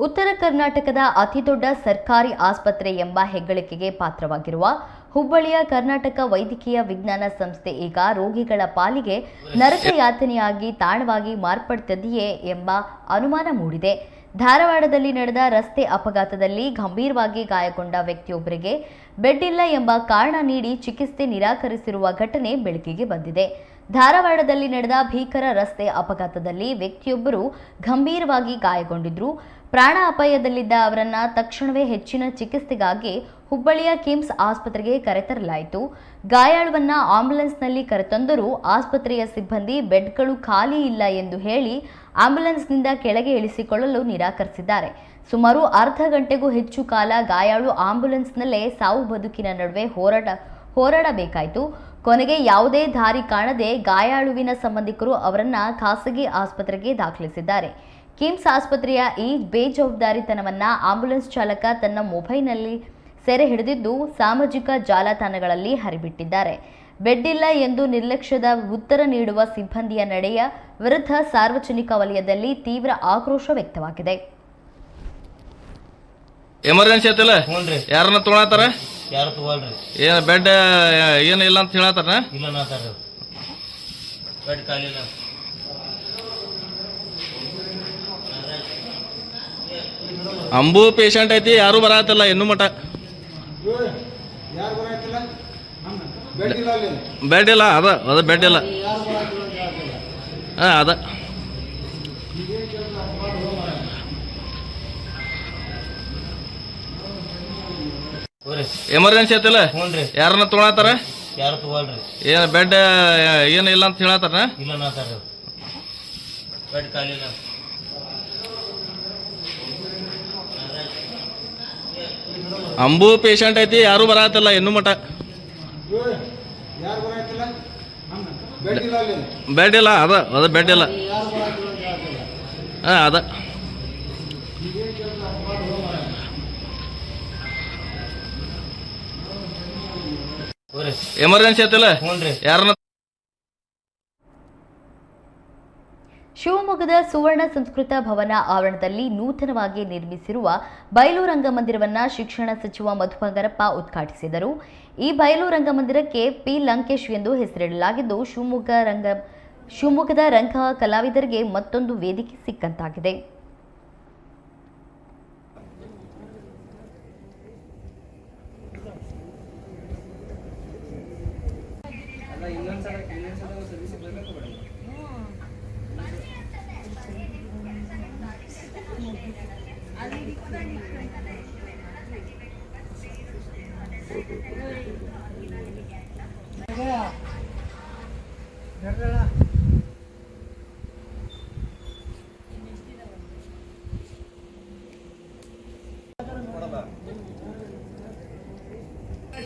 ಉತ್ತರ ಕರ್ನಾಟಕದ ಅತಿದೊಡ್ಡ ಸರ್ಕಾರಿ ಆಸ್ಪತ್ರೆ ಎಂಬ ಹೆಗ್ಗಳಿಕೆಗೆ ಪಾತ್ರವಾಗಿರುವ ಹುಬ್ಬಳ್ಳಿಯ ಕರ್ನಾಟಕ ವೈದ್ಯಕೀಯ ವಿಜ್ಞಾನ ಸಂಸ್ಥೆ ಈಗ ರೋಗಿಗಳ ಪಾಲಿಗೆ ನರಕ ಯಾತನೆಯಾಗಿ ತಾಣವಾಗಿ ಮಾರ್ಪಡುತ್ತದೆಯೇ ಎಂಬ ಅನುಮಾನ ಮೂಡಿದೆ. ಧಾರವಾಡದಲ್ಲಿ ನಡೆದ ರಸ್ತೆ ಅಪಘಾತದಲ್ಲಿ ಗಂಭೀರವಾಗಿ ಗಾಯಗೊಂಡ ವ್ಯಕ್ತಿಯೊಬ್ಬರಿಗೆ ಬೆಡ್ ಇಲ್ಲ ಎಂಬ ಕಾರಣ ನೀಡಿ ಚಿಕಿತ್ಸೆ ನಿರಾಕರಿಸಿರುವ ಘಟನೆ ಬೆಳಕಿಗೆ ಬಂದಿದೆ. ಧಾರವಾಡದಲ್ಲಿ ನಡೆದ ಭೀಕರ ರಸ್ತೆ ಅಪಘಾತದಲ್ಲಿ ವ್ಯಕ್ತಿಯೊಬ್ಬರು ಗಂಭೀರವಾಗಿ ಗಾಯಗೊಂಡಿದ್ರು. ಪ್ರಾಣ ಅಪಾಯದಲ್ಲಿದ್ದ ಅವರನ್ನ ತಕ್ಷಣವೇ ಹೆಚ್ಚಿನ ಚಿಕಿತ್ಸೆಗಾಗಿ ಹುಬ್ಬಳ್ಳಿಯ ಕಿಮ್ಸ್ ಆಸ್ಪತ್ರೆಗೆ ಕರೆತರಲಾಯಿತು. ಗಾಯಾಳುವನ್ನ ಆಂಬ್ಯುಲೆನ್ಸ್ನಲ್ಲಿ ಕರೆತಂದರೂ ಆಸ್ಪತ್ರೆಯ ಸಿಬ್ಬಂದಿ ಬೆಡ್ಗಳು ಖಾಲಿ ಇಲ್ಲ ಎಂದು ಹೇಳಿ ಆಂಬ್ಯುಲೆನ್ಸ್ನಿಂದ ಕೆಳಗೆ ಇಳಿಸಿಕೊಳ್ಳಲು ನಿರಾಕರಿಸಿದ್ದಾರೆ. ಸುಮಾರು ಅರ್ಧ ಗಂಟೆಗೂ ಹೆಚ್ಚು ಕಾಲ ಗಾಯಾಳು ಆಂಬ್ಯುಲೆನ್ಸ್ನಲ್ಲೇ ಸಾವು ಬದುಕಿನ ನಡುವೆ ಹೋರಾಡಬೇಕಾಯಿತು. ಕೊನೆಗೆ ಯಾವುದೇ ದಾರಿ ಕಾಣದೆ ಗಾಯಾಳುವಿನ ಸಂಬಂಧಿಕರು ಅವರನ್ನ ಖಾಸಗಿ ಆಸ್ಪತ್ರೆಗೆ ದಾಖಲಿಸಿದ್ದಾರೆ. ಕಿಮ್ಸ್ ಆಸ್ಪತ್ರೆಯ ಈ ಬೇಜವಾಬ್ದಾರಿತನವನ್ನ ಆಂಬ್ಯುಲೆನ್ಸ್ ಚಾಲಕ ತನ್ನ ಮೊಬೈಲ್ನಲ್ಲಿ ಸೆರೆ ಹಿಡಿದಿದ್ದು ಸಾಮಾಜಿಕ ಜಾಲತಾಣಗಳಲ್ಲಿ ಹರಿಬಿಟ್ಟಿದ್ದಾರೆ. ಬೆಡ್ ಇಲ್ಲ ಎಂದು ನಿರ್ಲಕ್ಷ್ಯದ ಉತ್ತರ ನೀಡುವ ಸಿಬ್ಬಂದಿಯ ನಡೆಯ ವಿರುದ್ಧ ಸಾರ್ವಜನಿಕ ವಲಯದಲ್ಲಿ ತೀವ್ರ ಆಕ್ರೋಶ ವ್ಯಕ್ತವಾಗಿದೆ. ಎಮರ್ಜೆನ್ಸಿ ಐತಲ್ಲ ಯಾರನ್ನ ತೊಗೊಳತಾರ ಯಾರು ತಗೊಳ್ರಿ ಏನ್ ಬೆಡ್ ಏನಿಲ್ಲ ಅಂತ ಹೇಳತ್ತಾರ ಇಲ್ಲ ಬೆಡ್ ಖಾಲಿ ಇಲ್ಲ ಅಂಬು ಪೇಷಂಟ್ ಐತಿ ಯಾರು ಬರತ್ತಿಲ್ಲ ಇನ್ನು ಮಟ ಬೆಡ್ ಇಲ್ಲ ಅದ ಬೆಡ್ ಇಲ್ಲ ಅದ ಎಮರ್ಜೆನ್ಸಿ ಐತಲ್ಲ ಯಾರನ್ನ ತೊಗೊಳತಾರ ಯಾರು ತಗೊಳ್ರಿ ಏನ್ ಬೆಡ್ ಏನಿಲ್ಲ ಅಂತ ಹೇಳತ್ತಾರ ಇಲ್ಲ ಬೆಡ್ ಖಾಲಿ ಇಲ್ಲ ಅಂಬು ಪೇಷಂಟ್ ಐತಿ ಯಾರು ಬರತ್ತಿಲ್ಲ ಇನ್ನು ಮಟ ಬೆಡ್ ಇಲ್ಲ ಅದ ಬೆಡ್ ಇಲ್ಲ ಅದ ಎಮರ್ಜೆನ್ಸಿ ಐತಲ್ಲ ಯಾರನ್ನ ಶಿವಮೊಗ್ಗದ ಸುವರ್ಣ ಸಂಸ್ಕೃತ ಭವನ ಆವರಣದಲ್ಲಿ ನೂತನವಾಗಿ ನಿರ್ಮಿಸಿರುವ ಬಯಲು ರಂಗಮಂದಿರವನ್ನು ಶಿಕ್ಷಣ ಸಚಿವ ಮಧು ಬಂಗಾರಪ್ಪ ಉದ್ಘಾಟಿಸಿದರು. ಈ ಬಯಲು ರಂಗಮಂದಿರಕ್ಕೆ ಪಿ ಲಂಕೇಶ್ ಎಂದು ಹೆಸರಿಡಲಾಗಿದ್ದು ಶಿವಮೊಗ್ಗದ ರಂಗ ಕಲಾವಿದರಿಗೆ ಮತ್ತೊಂದು ವೇದಿಕೆ ಸಿಕ್ಕಂತಾಗಿದೆ.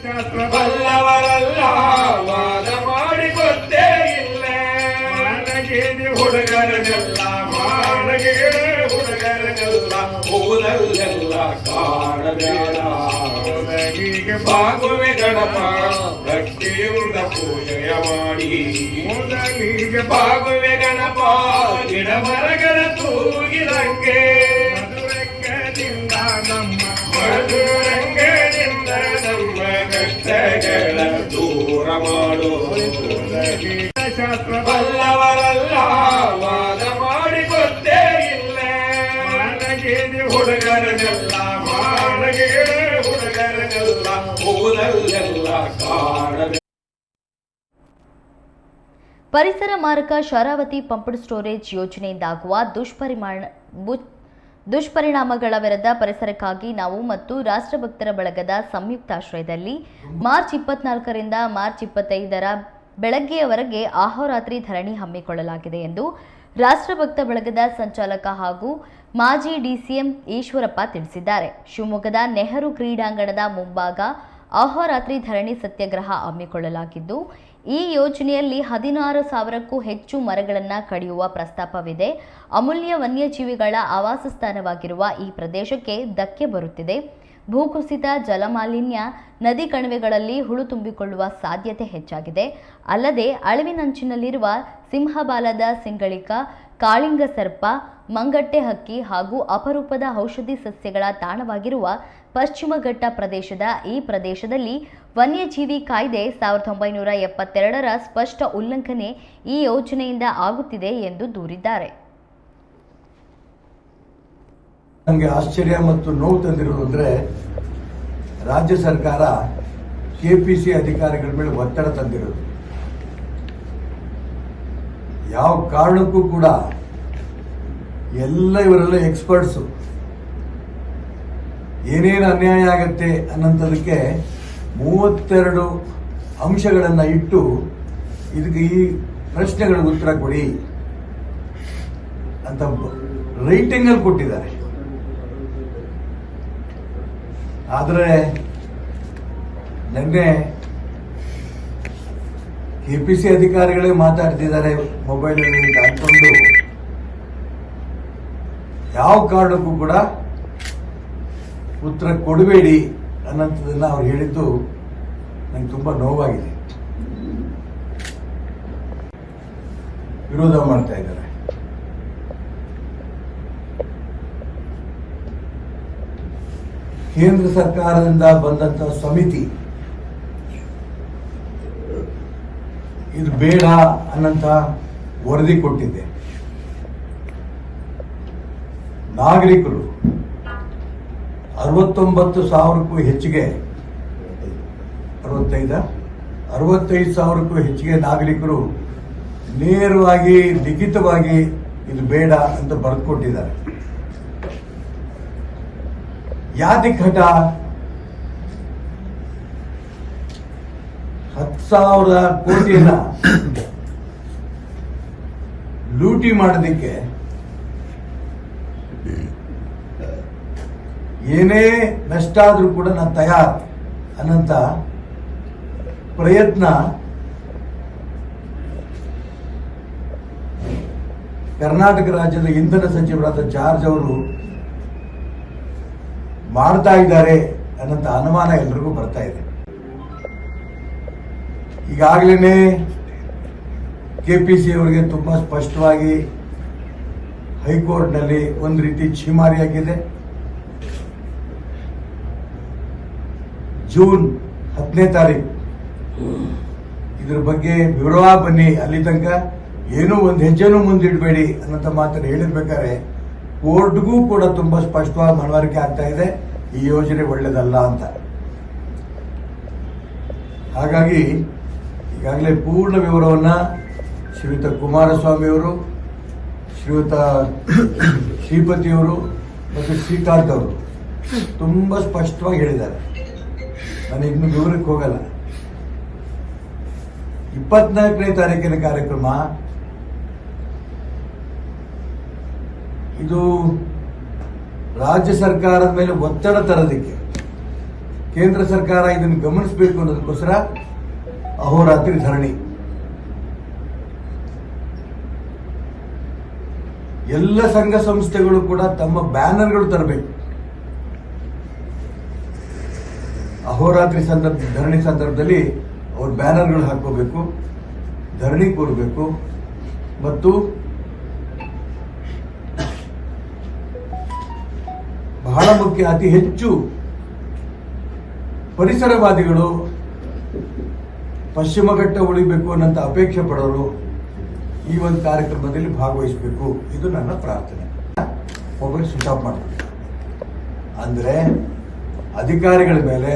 ಶಾಸ್ತ್ರ ಬಲ್ಲವರಲ್ಲ ವಾದ ಮಾಡಿ ಗೊತ್ತೇ ಇಲ್ಲ ನನಗೇನೆ ಹುಡುಗರನೆಲ್ಲ ಮಾಡಗೇನೆ ಹುಡುಗರನೆಲ್ಲ ಊರಲ್ಲೆಲ್ಲ ಕಾಣಬೇಡ ಮೊದಲಿಗೆ ಬಾಗುವೆ ಗಣಪ ಭಕ್ತಿಯುಳ್ಳ ಪೂಜೆಯ ಮಾಡಿ ಮೊದಲಿಗೆ ಬಾಗುವೆ ಗಣಪ ಗಿಡ ಮರಗಳ ತೂಗಿದಂಗೆ ಮಧುರಂಗದಿಂದ ನಮ್ಮ ಮಧುರಂಗದಿಂದ ನಮ್ಮ ಕಷ್ಟಗಳ ದೂರ ಮಾಡು ಶಾಸ್ತ್ರ ಬಲ್ಲವರಲ್ಲ ವಾದ ಮಾಡಿ ಗೊತ್ತೇ ಇಲ್ಲ ನನಗೇನೆ ಹುಡುಗರನೆಲ್ಲ ಮಾಡಗೇನೆ ಹುಡುಗರನೆಲ್ಲ ಊರಲ್ಲೆಲ್ಲ ಕಾಣದೆ. ಪರಿಸರ ಮಾರಕ ಶರಾವತಿ ಪಂಪ್ಡ್ ಸ್ಟೋರೇಜ್ ಯೋಜನೆಯಿಂದಾಗುವ ದುಷ್ಪರಿಣಾಮಗಳ ವಿರುದ್ಧ ಪರಿಸರಕ್ಕಾಗಿ ನಾವು ಮತ್ತು ರಾಷ್ಟ್ರಭಕ್ತರ ಬಳಗದ ಸಂಯುಕ್ತಾಶ್ರಯದಲ್ಲಿ ಮಾರ್ಚ್ 24ರಿಂದ ಮಾರ್ಚ್ 25ರ ಬೆಳಗ್ಗೆಯವರೆಗೆ ಅಹೋರಾತ್ರಿ ಧರಣಿ ಹಮ್ಮಿಕೊಳ್ಳಲಾಗಿದೆ ಎಂದು ರಾಷ್ಟ್ರಭಕ್ತ ಬಳಗದ ಸಂಚಾಲಕ ಹಾಗೂ ಮಾಜಿ ಡಿಸಿಎಂ ಈಶ್ವರಪ್ಪ ತಿಳಿಸಿದ್ದಾರೆ. ಶಿವಮೊಗ್ಗದ ನೆಹರು ಕ್ರೀಡಾಂಗಣದ ಮುಂಭಾಗ ಅಹೋರಾತ್ರಿ ಧರಣಿ ಸತ್ಯಾಗ್ರಹ ಹಮ್ಮಿಕೊಳ್ಳಲಾಗಿದ್ದು, ಈ ಯೋಜನೆಯಲ್ಲಿ 16,000ಕ್ಕೂ ಹೆಚ್ಚು ಮರಗಳನ್ನು ಕಡಿಯುವ ಪ್ರಸ್ತಾಪವಿದೆ. ಅಮೂಲ್ಯ ವನ್ಯಜೀವಿಗಳ ಆವಾಸ ಸ್ಥಾನವಾಗಿರುವ ಈ ಪ್ರದೇಶಕ್ಕೆ ಧಕ್ಕೆ ಬರುತ್ತಿದೆ. ಭೂಕುಸಿತ, ಜಲಮಾಲಿನ್ಯ, ನದಿ ಕಣಿವೆಗಳಲ್ಲಿ ಹುಳು ತುಂಬಿಕೊಳ್ಳುವ ಸಾಧ್ಯತೆ ಹೆಚ್ಚಾಗಿದೆ. ಅಲ್ಲದೆ ಅಳಿವಿನಂಚಿನಲ್ಲಿರುವ ಸಿಂಹಬಾಲದ ಸಿಂಗಳಿಕ, ಕಾಳಿಂಗ ಸರ್ಪ, ಮಂಗಟ್ಟೆ ಹಕ್ಕಿ ಹಾಗೂ ಅಪರೂಪದ ಔಷಧಿ ಸಸ್ಯಗಳ ತಾಣವಾಗಿರುವ ಪಶ್ಚಿಮ ಘಟ್ಟ ಪ್ರದೇಶದ ಈ ಪ್ರದೇಶದಲ್ಲಿ ವನ್ಯಜೀವಿ ಕಾಯ್ದೆ 1972ರ ಸ್ಪಷ್ಟ ಉಲ್ಲಂಘನೆ ಈ ಯೋಜನೆಯಿಂದ ಆಗುತ್ತಿದೆ ಎಂದು ದೂರಿದ್ದಾರೆ. ನಮಗೆ ಆಶ್ಚರ್ಯ ಮತ್ತು ನೋವು ತಂದಿರುವುದು ಅಂದರೆ ರಾಜ್ಯ ಸರ್ಕಾರ ಕೆಪಿಸಿ ಅಧಿಕಾರಿಗಳ ಮೇಲೆ ಒತ್ತಡ ತಂದಿರೋದು. ಯಾವ ಕಾರಣಕ್ಕೂ ಕೂಡ ಇವರೆಲ್ಲ ಎಕ್ಸ್ಪರ್ಟ್ಸು ಏನೇನು ಅನ್ಯಾಯ ಆಗತ್ತೆ ಅನ್ನೋಂಥದಕ್ಕೆ 32 ಅಂಶಗಳನ್ನು ಇಟ್ಟು ಇದಕ್ಕೆ ಈ ಪ್ರಶ್ನೆಗಳಿಗೆ ಉತ್ತರ ಕೊಡಿ ಅಂತ ರೈಟಿಂಗ್ ಅಲ್ಲಿ ಕೊಟ್ಟಿದ್ದಾರೆ. ಆದರೆ ನಿನ್ನೆ ಕೆಪಿಸಿ ಅಧಿಕಾರಿಗಳೇ ಮಾತಾಡ್ತಿದ್ದಾರೆ ಮೊಬೈಲಲ್ಲಿ ಹಾಕೊಂಡು. ಯಾವ ಕಾರಣಕ್ಕೂ ಕೂಡ ಉತ್ತರ ಕೊಡಬೇಡಿ ಅನ್ನೋಂಥದ್ದನ್ನು ಅವ್ರು ಹೇಳಿದ್ದು ನಂಗೆ ತುಂಬ ನೋವಾಗಿದೆ. ವಿರೋಧ ಮಾಡ್ತಾ ಇದ್ದಾರೆ. ಕೇಂದ್ರ ಸರ್ಕಾರದಿಂದ ಬಂದಂತ ಸಮಿತಿ ಇದು ಬೇಡ ಅನ್ನಂತ ವರದಿ ಕೊಟ್ಟಿದೆ. ನಾಗರಿಕರು 69,000ಕ್ಕೂ ಹೆಚ್ಚಿಗೆ 65,000ಕ್ಕೂ ಹೆಚ್ಚಿಗೆ ನಾಗರಿಕರು ನೇರವಾಗಿ ಲಿಖಿತವಾಗಿ ಇದು ಬೇಡ ಅಂತ ಬರೆದುಕೊಟ್ಟಿದ್ದಾರೆ. ಯಾದಕ್ ಹಠ 10,000 ಕೋಟಿಯನ್ನ ಲೂಟಿ ಮಾಡೋದಕ್ಕೆ ಏನೇ ನಷ್ಟ ಆದ್ರೂ ಕೂಡ ನಾನು ತಯಾರ್ ಅನ್ನಂತ ಪ್ರಯತ್ನ ಕರ್ನಾಟಕ ರಾಜ್ಯದ ಇಂಧನ ಸಚಿವರಾದ ಜಾರ್ಜ್ ಅವರು ಮಾಡ್ತಾ ಇದ್ದಾರೆ ಅನ್ನಂತ ಅನುಮಾನ ಎಲ್ರಿಗೂ ಬರ್ತಾ ಇದೆ. ಈಗಾಗಲೇ ಕೆಪಿಸಿ ಅವರಿಗೆ ತುಂಬಾ ಸ್ಪಷ್ಟವಾಗಿ ಹೈಕೋರ್ಟ್ನಲ್ಲಿ ಒಂದು ರೀತಿ ಛೀಮಾರಿಯಾಗಿದೆ. ಜೂನ್ 10ನೇ ತಾರೀಕು ಇದ್ರ ಬಗ್ಗೆ ವಿವರ ಬನ್ನಿ, ಅಲ್ಲಿ ತನಕ ಏನೂ ಒಂದು ಹೆಜ್ಜೆನೂ ಮುಂದಿಡಬೇಡಿ ಅನ್ನೋಂಥ ಮಾತನ್ನು ಹೇಳಿರ್ಬೇಕಾದ್ರೆ ಕೋರ್ಟ್ಗೂ ಕೂಡ ತುಂಬಾ ಸ್ಪಷ್ಟವಾಗಿ ಮನವರಿಕೆ ಆಗ್ತಾ ಇದೆ ಈ ಯೋಜನೆ ಒಳ್ಳೆಯದಲ್ಲ ಅಂತ. ಹಾಗಾಗಿ ಈಗಾಗಲೇ ಪೂರ್ಣ ವಿವರವನ್ನ ಶ್ರೀಯುತ ಕುಮಾರಸ್ವಾಮಿಯವರು, ಶ್ರೀಯುತ ಶ್ರೀಪತಿಯವರು ಮತ್ತು ಶ್ರೀಕಾಂತ್ ಅವರು ತುಂಬಾ ಸ್ಪಷ್ಟವಾಗಿ ಹೇಳಿದ್ದಾರೆ. ನಾನು ಇನ್ನು ವಿವರಕ್ಕೆ ಹೋಗಲ್ಲ. 24ನೇ ತಾರೀಕಿನ ಕಾರ್ಯಕ್ರಮ ಇದು ರಾಜ್ಯ ಸರ್ಕಾರದ ಮೇಲೆ ಒತ್ತಡ ತರೋದಕ್ಕೆ, ಕೇಂದ್ರ ಸರ್ಕಾರ ಇದನ್ನು ಗಮನಿಸಬೇಕು ಅನ್ನೋದಕ್ಕೋಸ್ಕರ ಅಹೋರಾತ್ರಿ ಧರಣಿ. ಎಲ್ಲ ಸಂಘ ಸಂಸ್ಥೆಗಳು ಕೂಡ ತಮ್ಮ ಬ್ಯಾನರ್ಗಳು ತರಬೇಕು. ಅಹೋರಾತ್ರಿ ಧರಣಿ ಸಂದರ್ಭದಲ್ಲಿ ಅವ್ರ ಬ್ಯಾನರ್ಗಳು ಹಾಕೋಬೇಕು, ಧರಣಿ ಕೂರಬೇಕು ಮತ್ತು ಬಹಳ ಮುಖ್ಯ, ಅತಿ ಹೆಚ್ಚು ಪರಿಸರವಾದಿಗಳು ಪಶ್ಚಿಮ ಘಟ್ಟ ಉಳಿಬೇಕು ಅನ್ನೋಂಥ ಅಪೇಕ್ಷೆ ಪಡೋರು ಈ ಒಂದು ಕಾರ್ಯಕ್ರಮದಲ್ಲಿ ಭಾಗವಹಿಸಬೇಕು. ಇದು ನನ್ನ ಪ್ರಾರ್ಥನೆ. ಮೊಬೈಲ್ ಸ್ವಿಚ್ ಆಫ್ ಮಾಡಬೇಕು. ಅಂದರೆ ಅಧಿಕಾರಿಗಳ ಮೇಲೆ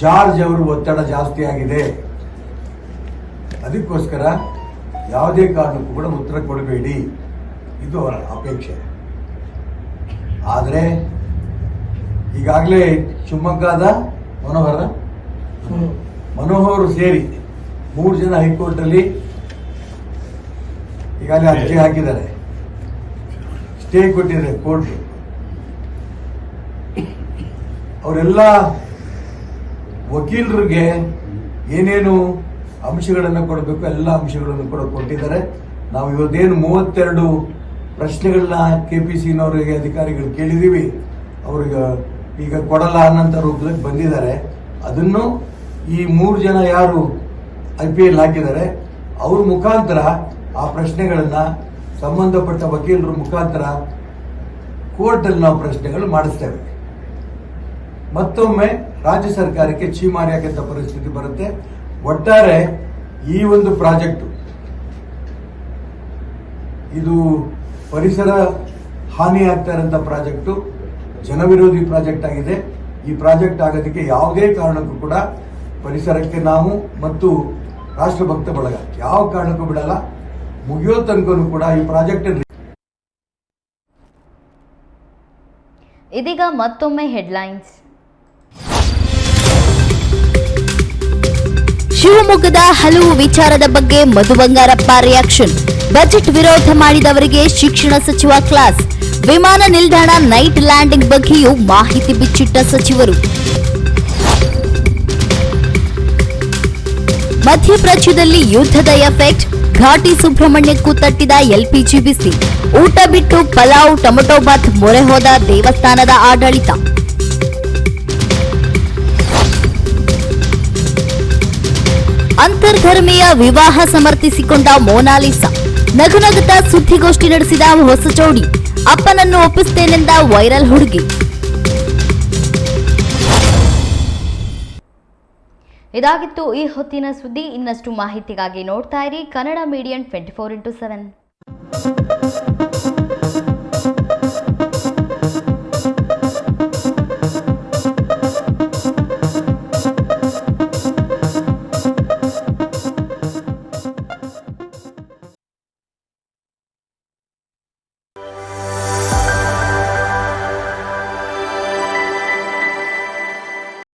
ಜಾರ್ಜ್ ಅವರು ಒತ್ತಡ ಜಾಸ್ತಿ ಆಗಿದೆ, ಅದಕ್ಕೋಸ್ಕರ ಯಾವುದೇ ಕಾರಣಕ್ಕೂ ಕೂಡ ಉತ್ತರ ಕೊಡಬೇಡಿ, ಇದು ಅವರ ಅಪೇಕ್ಷೆ. ಆದರೆ ಈಗಾಗಲೇ ಶಿವಮೊಗ್ಗದ ಮನೋಹರ್ ಸೇರಿ 3 ಜನ ಹೈಕೋರ್ಟ್ ಅಲ್ಲಿ ಈಗಾಗಲೇ ಅರ್ಜಿ ಹಾಕಿದ್ದಾರೆ, ಸ್ಟೇ ಕೊಟ್ಟಿದ್ದಾರೆ ಕೋರ್ಟ್. ಅವರೆಲ್ಲ ವಕೀಲರಿಗೆ ಏನೇನು ಅಂಶಗಳನ್ನು ಕೊಡಬೇಕು ಎಲ್ಲ ಅಂಶಗಳನ್ನು ಕೂಡ ಕೊಟ್ಟಿದ್ದಾರೆ. ನಾವು ಇವತ್ತೇನು 32 ಪ್ರಶ್ನೆಗಳನ್ನ ಕೆಪಿಸಿನವರಿಗೆ ಅಧಿಕಾರಿಗಳು ಕೇಳಿದೀವಿ, ಅವ್ರಿಗೆ ಈಗ ಕೊಡಲ್ಲ ಅನ್ನೋಂಥ ರೂಪದಲ್ಲಿ ಬಂದಿದ್ದಾರೆ. ಅದನ್ನು ಈ 3 ಜನ ಯಾರು IPL ಹಾಕಿದ್ದಾರೆ ಅವ್ರ ಮುಖಾಂತರ ಆ ಪ್ರಶ್ನೆಗಳನ್ನ ಸಂಬಂಧಪಟ್ಟ ವಕೀಲರ ಮುಖಾಂತರ ಕೋರ್ಟಲ್ಲಿ ನಾವು ಪ್ರಶ್ನೆಗಳು ಮಾಡಿಸ್ತೇವೆ. ಮತ್ತೊಮ್ಮೆ ರಾಜ್ಯ ಸರ್ಕಾರಕ್ಕೆ ಛೀಮಾರಿಯಾಗಂತ ಪರಿಸ್ಥಿತಿ ಬರುತ್ತೆ. ಒಟ್ಟಾರೆ ಈ ಒಂದು ಪ್ರಾಜೆಕ್ಟ್ ಇದು ಪರಿಸರ ಹಾನಿ ಆಗ್ತಾ ಇರೋಂಥ ಪ್ರಾಜೆಕ್ಟು, ಜನವಿರೋಧಿ ಪ್ರಾಜೆಕ್ಟ್ ಆಗಿದೆ. ಈ ಪ್ರಾಜೆಕ್ಟ್ ಆಗೋದಕ್ಕೆ ಯಾವುದೇ ಕಾರಣಕ್ಕೂ ಕೂಡ ಪರಿಸರಕ್ಕೆ ನಾವು ಮತ್ತು ರಾಷ್ಟ್ರಭಕ್ತ ಬಳಗ ಯಾವ ಕಾರಣಕ್ಕೂ ಬಿಡಲ್ಲ. ಮುಗಿಯೋ ತನಕನೂ ಕೂಡ ಈ ಪ್ರಾಜೆಕ್ಟ್. ಇದೀಗ ಮತ್ತೊಮ್ಮೆ ಹೆಡ್ಲೈನ್ಸ್. ಶಿವಮೊಗ್ಗದ ಹಲವು ವಿಚಾರದ ಬಗ್ಗೆ ಮಧು ಬಂಗಾರಪ್ಪ ರಿಯಾಕ್ಷನ್. ಬಜೆಟ್ ವಿರೋಧ ಮಾಡಿದವರಿಗೆ ಶಿಕ್ಷಣ ಸಚಿವ ಕ್ಲಾಸ್. ವಿಮಾನ ನಿಲ್ದಾಣ ನೈಟ್ ಲ್ಯಾಂಡಿಂಗ್ ಬಗ್ಗೆಯೂ ಮಾಹಿತಿ ಬಿಚ್ಚಿಟ್ಟ ಸಚಿವರು. ಮಧ್ಯಪ್ರಾಚ್ಯದಲ್ಲಿ ಯುದ್ಧದ ಎಫೆಕ್ಟ್, ಘಾಟಿ ಸುಬ್ರಹ್ಮಣ್ಯಕ್ಕೂ ತಟ್ಟಿದ LPG ಬಿಸಿ. ಊಟ ಬಿಟ್ಟು ಪಲಾವ್, ಟೊಮೆಟೊ ಬಾತ್ ಮೊರೆ ಹೋದ ದೇವಸ್ಥಾನದ ಆಡಳಿತ. ಅಂತರ್ಧರ್ಮೀಯ ವಿವಾಹ ಸಮರ್ಥಿಸಿಕೊಂಡ ಮೋನಾಲಿಸಾ. ನಗುನಗುತ್ತಾ ಸುದ್ದಿಗೋಷ್ಠಿ ನಡೆಸಿದ ಹೊಸ ಜೋಡಿ. ಅಪ್ಪನನ್ನು ಒಪ್ಪಿಸ್ತೇನೆಂದ ವೈರಲ್ ಹುಡುಗಿ. ಇದಾಗಿತ್ತು ಈ ಹೊತ್ತಿನ ಸುದ್ದಿ. ಇನ್ನಷ್ಟು ಮಾಹಿತಿಗಾಗಿ ನೋಡ್ತಾ ಇರಿ ಕನ್ನಡ ಮೀಡಿಯಂ 24x7.